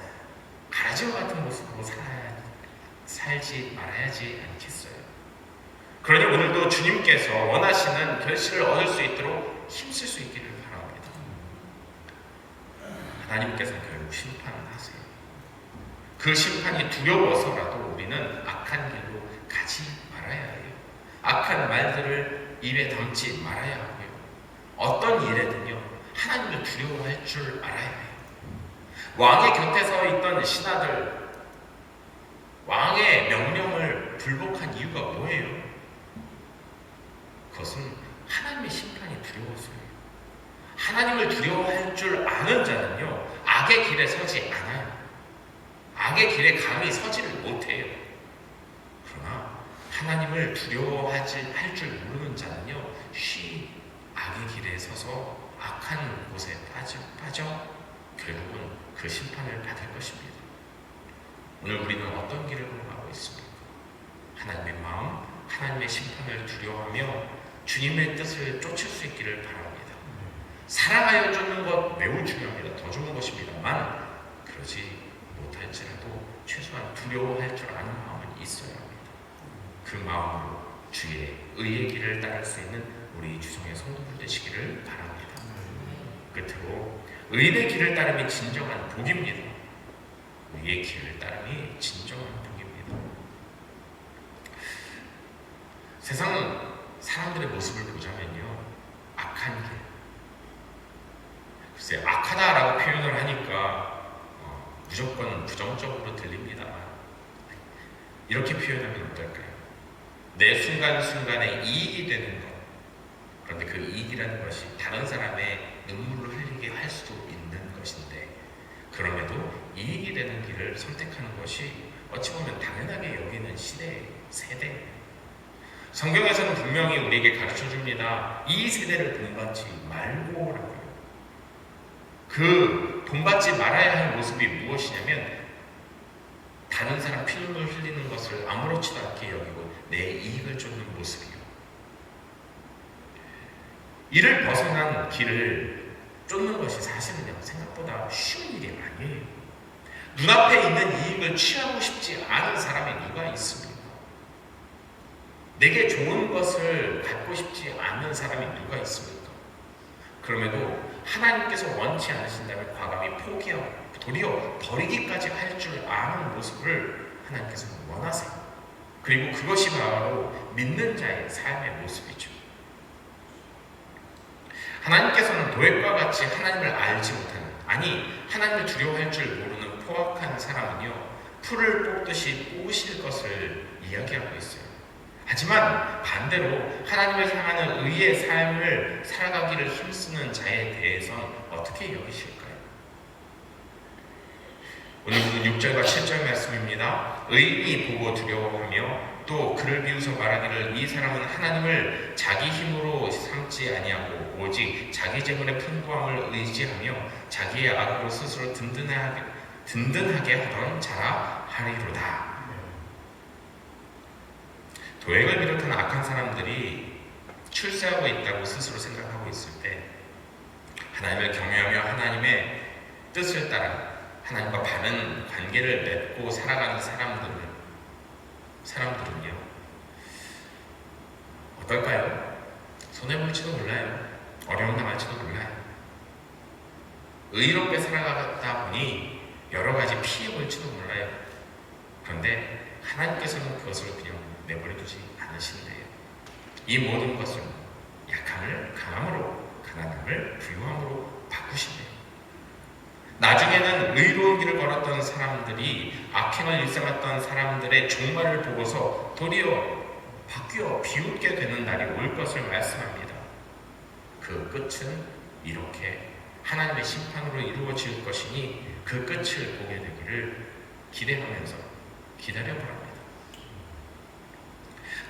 가라지와 같은 모습으로 살지 말아야지 않겠어요. 그러니 오늘도 주님께서 원하시는 결실을 얻을 수 있도록 힘쓸 수 있기를 바랍니다. 하나님께서는 결국 심판을 하세요. 그 심판이 두려워서라도 우리는 악한 길로 가지 말아야 해요. 악한 말들을 입에 담지 말아야 하고요. 어떤 일에든요, 하나님을 두려워할 줄 알아야 해요. 왕의 곁에 서 있던 신하들, 왕의 명령을 불복한 이유가 뭐예요? 그것은 하나님의 심판이 두려워서요. 하나님을 두려워할 줄 아는 자는요, 악의 길에 서지 않아요. 악의 길에 감히 서지를 못해요. 그러나 하나님을 두려워할 줄 모르는 자는요, 쉬 악의 길에 서서 악한 곳에 빠져 결국은 그 심판을 받을 것입니다. 오늘 우리는 어떤 길을 걸어가고 있습니까? 하나님의 마음, 하나님의 심판을 두려워하며 주님의 뜻을 쫓을 수 있기를 바랍니다. 사랑하여 쫓는 것 매우 중요합니다. 더 좋은 것입니다만 그러지 못할지라도 최소한 두려워할 줄 아는 마음은 있어야 합니다. 그 마음으로 주의 의의 길을 따를 수 있는 우리 주성의 성도들 되시기를 바랍니다. 끝으로 의의 길을 따름이 진정한 복입니다. 의의 길을 따름이 진정한 복입니다. 세상 사람들의 모습을 보자면요, 악한 길, 글쎄 악하다라고 표현을 하니까 무조건 부정적으로 들립니다. 이렇게 표현하면 어떨까요? 내 순간순간에 이익이 되는 것, 그런데 그 이익이라는 것이 다른 사람의 눈물을 흘리게 할 수도 있는 것인데, 그럼에도 이익이 되는 길을 선택하는 것이 어찌 보면 당연하게 여기는 세대. 성경에서는 분명히 우리에게 가르쳐 줍니다. 이 세대를 본받지 말고라고요. 그 본받지 말아야 할 모습이 무엇이냐면, 다른 사람 피눈물 흘리는 것을 아무렇지도 않게 여기고 내 이익을 쫓는 모습이요. 이를 벗어난 길을 쫓는 것이 사실은요, 생각보다 쉬운 일이 아니에요. 눈앞에 있는 이익을 취하고 싶지 않은 사람이 누가 있습니까? 내게 좋은 것을 갖고 싶지 않는 사람이 누가 있습니까? 그럼에도 하나님께서 원치 않으신다면 과감히 포기하고 도리어 버리기까지 할 줄 아는 모습을 하나님께서는 원하세요. 그리고 그것이 바로 믿는 자의 삶의 모습이죠. 하나님께서는 도액과 같이 하나님을 알지 못하는, 아니 하나님을 두려워할 줄 모르는 포악한 사람은요, 풀을 뽑듯이 뽑으실 것을 이야기하고 있어요. 하지만 반대로 하나님을 향하는 의의 삶을 살아가기를 힘쓰는 자에 대해서는 어떻게 여기실까요? 오늘 6절과 7절 말씀입니다. 의인이 보고 두려워하며 또 그를 비웃어 말하기를 이 사람은 하나님을 자기 힘으로 삼지 아니하고 오직 자기 재물의 풍부함을 의지하며 자기의 악으로 스스로 든든하게 하던 자라 하리로다. 도액을 비롯한 악한 사람들이 출세하고 있다고 스스로 생각하고 있을 때 하나님을 경외하며 하나님의 뜻을 따라 하나님과 바른 관계를 맺고 살아가는 사람들은요 어떨까요? 손해볼지도 몰라요. 어려움 당할지도 몰라요. 의롭게 살아가다 보니 여러 가지 피해볼지도 몰라요. 그런데 하나님께서는 그것을 그냥 내버려두지 않으신대요. 이 모든 것을 약함을 강함으로, 가난함을 부유함으로 바꾸신대요. 나중에는 의로운 길을 걸었던 사람들이 악행을 일삼았던 사람들의 종말을 보고서 도리어 바뀌어 비웃게 되는 날이 올 것을 말씀합니다. 그 끝은 이렇게 하나님의 심판으로 이루어질 것이니 그 끝을 보게 되기를 기대하면서 기다려보랍니다.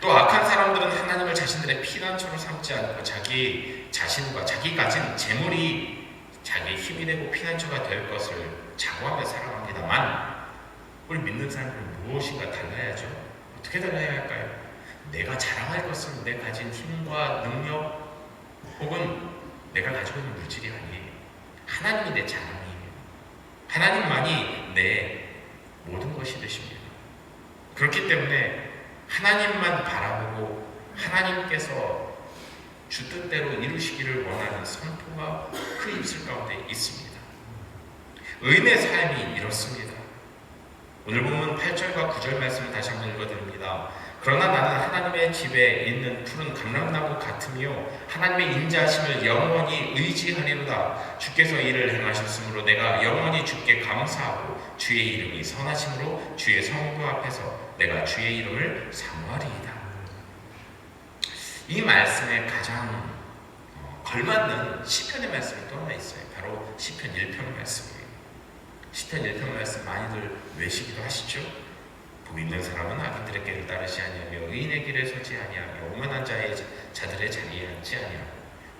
또 악한 사람들은 하나님을 자신들의 피난처로 삼지 않고 자기 자신과 자기 가진 재물이 자기의 힘이 되고 피난처가 될 것을 자부하며 살아갑니다만 우리 믿는 사람들은 무엇인가 달라야죠. 어떻게 달라야 할까요? 내가 자랑할 것은 내 가진 힘과 능력 혹은 내가 가지고 있는 물질이 아니에요. 하나님이 내 자랑이에요. 하나님만이 내 모든 것이 되십니다. 그렇기 때문에 하나님만 바라보고 하나님께서 주 뜻대로 이루시기를 원하는 선포가 그 입술 가운데 있습니다. 의인의 삶이 이렇습니다. 오늘 보면 8절과 9절 말씀을 다시 한번 읽어드립니다. 그러나 나는 하나님의 집에 있는 푸른 감람나무 같으며 하나님의 인자하심을 영원히 의지하리로다. 주께서 이를 행하셨으므로 내가 영원히 주께 감사하고 주의 이름이 선하심으로 주의 성도 앞에서 내가 주의 이름을 사모하리이다. 이 말씀에 가장 걸맞는 시편의 말씀이 또 하나 있어요. 바로 시편 1편 말씀이에요. 시편 1편 말씀 많이들 외시기도 하시죠. 복 있는 사람은 악인들의 길을 따르지 아니하며 의인의 길에 서지 아니하며 오만한 자들의 자리에 앉지 아니하고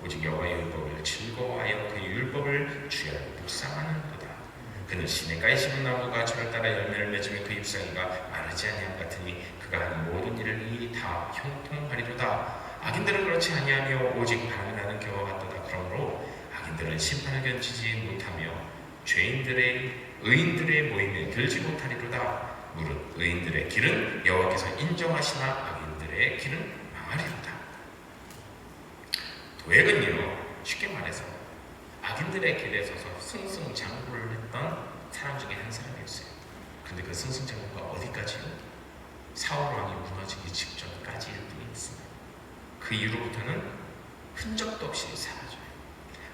오직 여호와의 율법을 즐거워하여 그 율법을 주야로 묵상하는도다. 그는 시냇가에 심은 나무가 저를 따라 열매를 맺으며 그 잎사귀가 마르지 아니함 같으니 그가 하는 모든 일을 이리 다 형통하리로다. 악인들은 그렇지 아니하며 오직 바람이 나는 겨와 같도다. 그러므로 악인들은 심판을 견디지 못하며 의인들의 모임에 들지 못하리로다. 무릇 의인들의 길은 여호와께서 인정하시나 악인들의 길은 망하리로다. 도액은요, 쉽게 말해서 악인들의 길에 서서 승승장구를 했던 사람 중에 한 사람이었어요. 그런데 그 승승장구가 어디까지요? 사울 왕이 무너지기 직전까지일 뿐이었습니다. 그 이후로부터는 흔적도 없이 사라져요.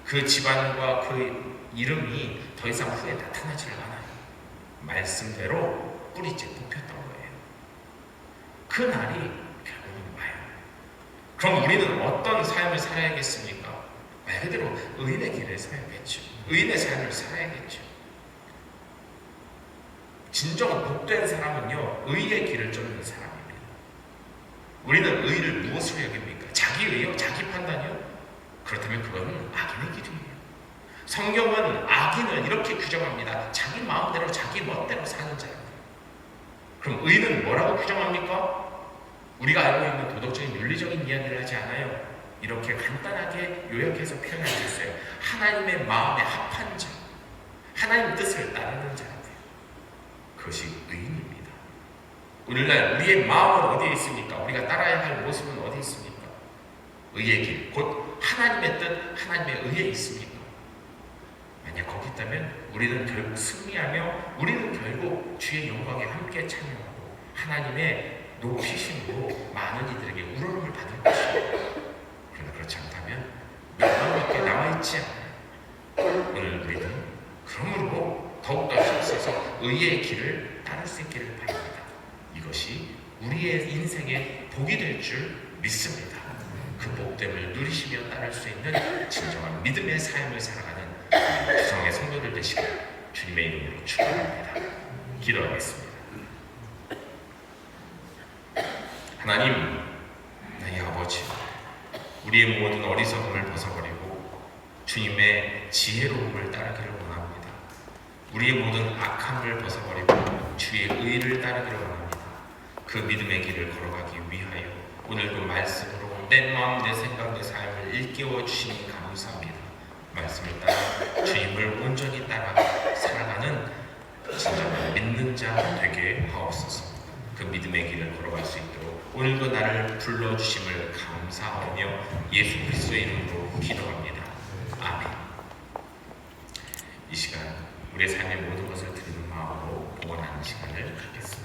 그 집안과 그 이름이 더 이상 후에 나타나지를 않아요. 말씀대로 뿌리째 뽑혔던 거예요. 그 날이 결국은 와요. 그럼 우리는 어떤 삶을 살아야겠습니까? 말 그대로 의인의 길을 살아야겠죠. 의인의 삶을 살아야겠죠. 진정 복된 사람은요, 의의 길을 쫓는 사람입니다. 우리는 의를 무엇으로 여깁니까? 자기 의요? 자기 판단이요? 그렇다면 그거는 악인의 길이에요. 성경은 악인을 이렇게 규정합니다. 자기 마음대로 자기 멋대로 사는 자예요. 그럼 의는 뭐라고 규정합니까? 우리가 알고 있는 도덕적인 윤리적인 이야기를 하지 않아요. 이렇게 간단하게 요약해서 표현할 수 있어요. 하나님의 마음에 합한 자, 하나님의 뜻을 따르는 자예요. 그것이 의인입니다. 오늘날 우리의 마음은 어디에 있습니까? 우리가 따라야 할 모습은 어디에 있습니까? 의의 길, 곧 하나님의 뜻, 하나님의 의에 있습니까? 만약 거기 있다면 우리는 결국 승리하며 우리는 결국 주의 영광에 함께 참여하고 하나님의 높이심으로 많은 이들에게 우러름을 받을 것입니다. 그러나 그렇지 않다면 멸망밖에 남아있지 않아요. 오늘 우리는 그러므로 더욱더 힘써서 의의 길을 따를 수 있기를 바랍니다. 이것이 우리의 인생의 복이 될 줄 믿습니다. 그 복됨을 누리시며 따를 수 있는 진정한 믿음의 삶을 살아가는 구성의 성도들 되시길 주님의 이름으로 축원합니다. 기도하겠습니다. 하나님, 나의 아버지, 우리의 모든 어리석음을 벗어버리고 주님의 지혜로움을 따르기를 원합니다. 우리의 모든 악함을 벗어버리고 주의 의를 따르기를 원합니다. 그 믿음의 길을 걸어가기 위하여 오늘도 말씀으로 내 마음, 내 생각, 내 삶을 일깨워 주시니 감사합니다. 말씀을 따라 주님을 온전히 따라 살아가는 진정한 믿는 자 되게 하옵소서. 그 믿음의 길을 걸어갈 수 있도록 오늘도 나를 불러주심을 감사하며 예수 그리스도의 이름으로 기도합니다. 아멘. 이 시간 우리의 삶의 모든 것을 드리는 마음으로 봉헌하는 시간을 갖겠습니다.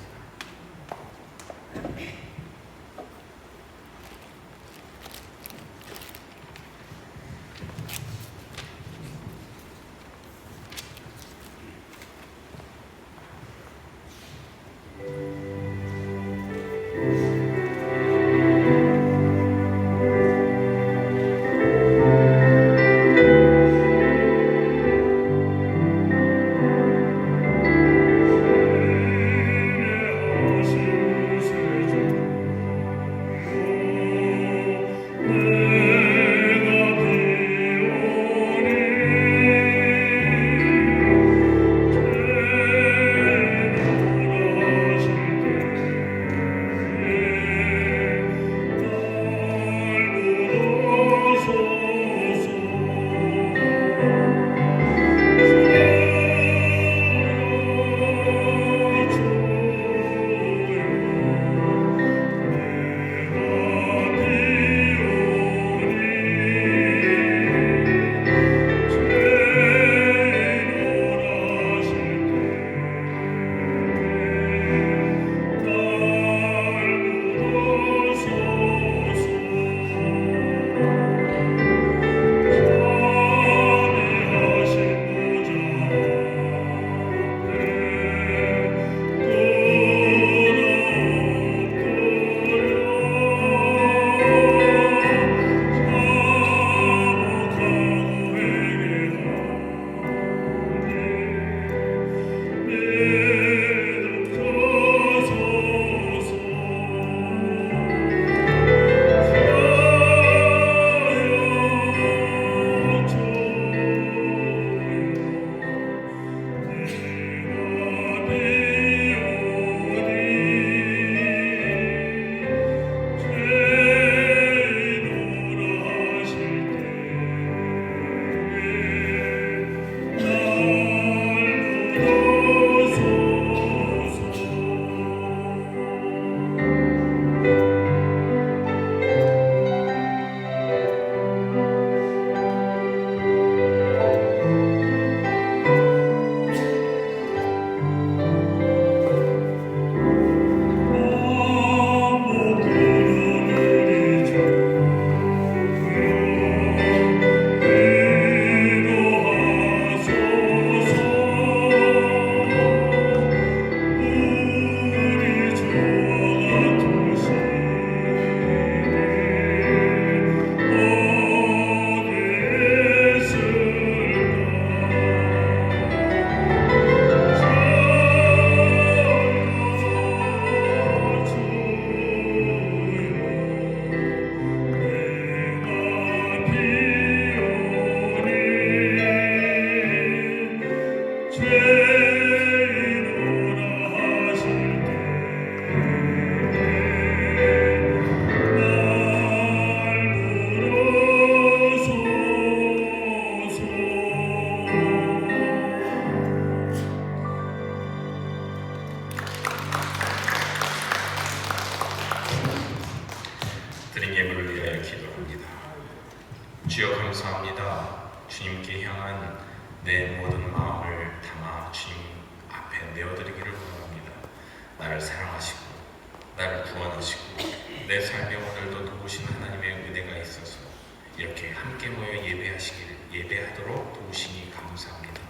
주여 감사합니다. 주님께 향한 내 모든 마음을 담아 주님 앞에 내어드리기를 원합니다. 나를 사랑하시고 나를 구원하시고 내 삶에 오늘도 도우신 하나님의 은혜가 있어서 이렇게 함께 모여 예배하도록 도우시니 감사합니다.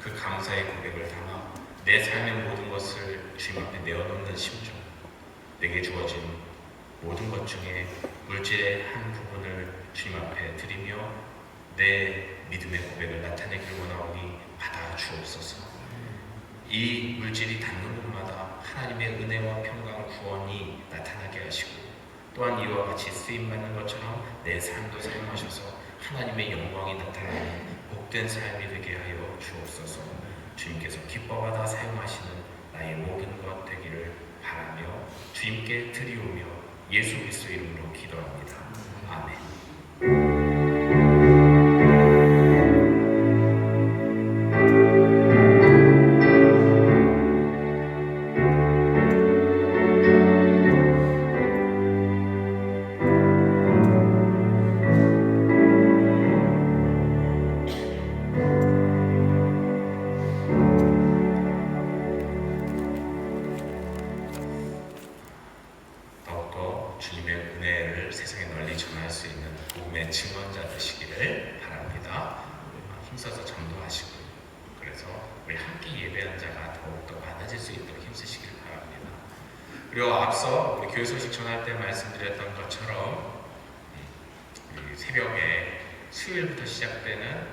그 감사의 고백을 담아 내 삶의 모든 것을 주님 앞에 내어놓는 심정, 내게 주어진 모든 것 중에 물질의 한 부분을 주님 앞에 드리며 내 믿음의 고백을 나타내기를 원하오니 받아 주옵소서. 이 물질이 닿는 곳마다 하나님의 은혜와 평강 구원이 나타나게 하시고 또한 이와 같이 쓰임받는 것처럼 내 삶도 사용하셔서 하나님의 영광이 나타나는 복된 삶이 되게 하여 주옵소서. 주님께서 기뻐받아 사용하시는 나의 모든 것 되기를 바라며 주님께 드리오며 예수 그리스도 이름으로 기도합니다. 아멘. 주님의 은혜를 세상에 널리 전할 수 있는 복음의 증언자 되시기를 바랍니다. 힘써서 전도하시고 그래서 우리 함께 예배한 자가 더욱더 많아질 수 있도록 힘쓰시기를 바랍니다. 그리고 앞서 우리 교회 소식 전할 때 말씀드렸던 것처럼 우리 새벽에 수요일부터 시작되는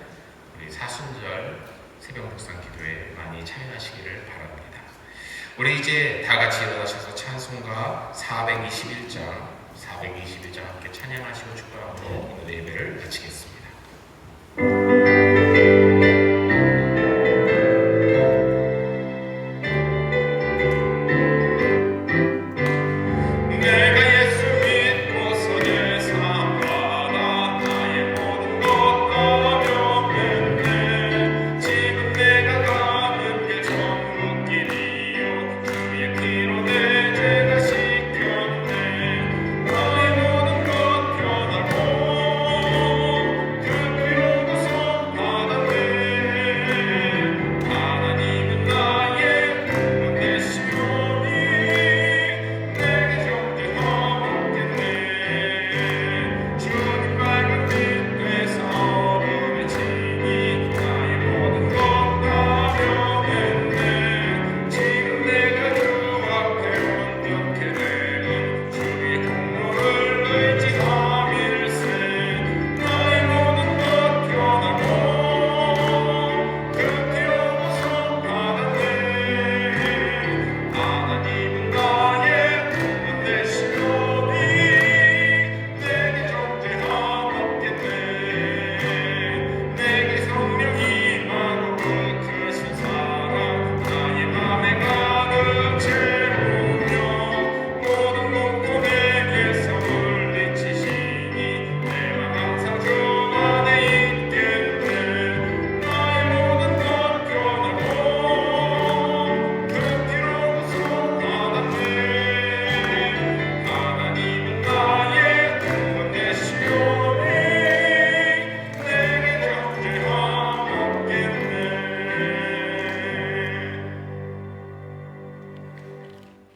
우리 사순절 새벽 묵상 기도에 많이 참여하시기를 바랍니다. 우리 이제 다 같이 일어나셔서 찬송가 421장 함께 찬양하시고 축복하고 오늘 예배를 마치겠습니다.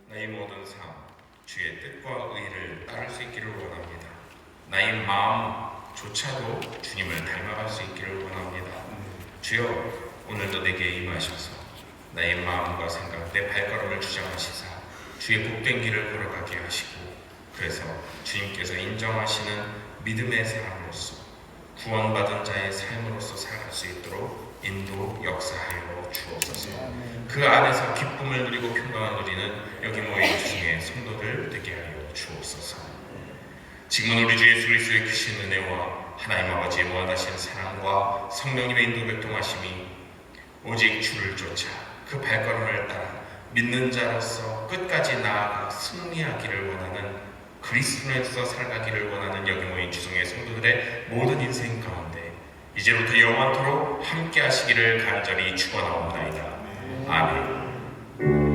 나의 모든 삶, 주의 뜻과 의를 따를 수 있기를 원합니다. 나의 마음조차도 주님을 닮아갈 수 있기를 원합니다. 주여, 오늘도 내게 임하셔서 나의 마음과 생각, 내 발걸음을 주장하시사 주의 복된 길을 걸어가게 하시고 그래서 주님께서 인정하시는 믿음의 삶으로서 구원받은 자의 삶으로서 살아갈 수 있도록 인도 역사하여 주옵소서. 그 안에서 기쁨을 누리고 평강을 누리는 여기 모인 주중의 성도들 되게 하여 주옵소서. 지금은 우리 주 예수 그리스도의 크신 은혜와 하나님 아버지의 무한하신 사랑과 성령님의 인도 교통하심이 오직 주를 쫓아 그 발걸음을 따라 믿는 자로서 끝까지 나아가 승리하기를 원하는 그리스도에서 살아가기를 원하는 여기 모인 주중의 성도들의 모든 인생 가운데 이제부터 영원토록 함께 하시기를 간절히 축원하옵나이다. 아멘.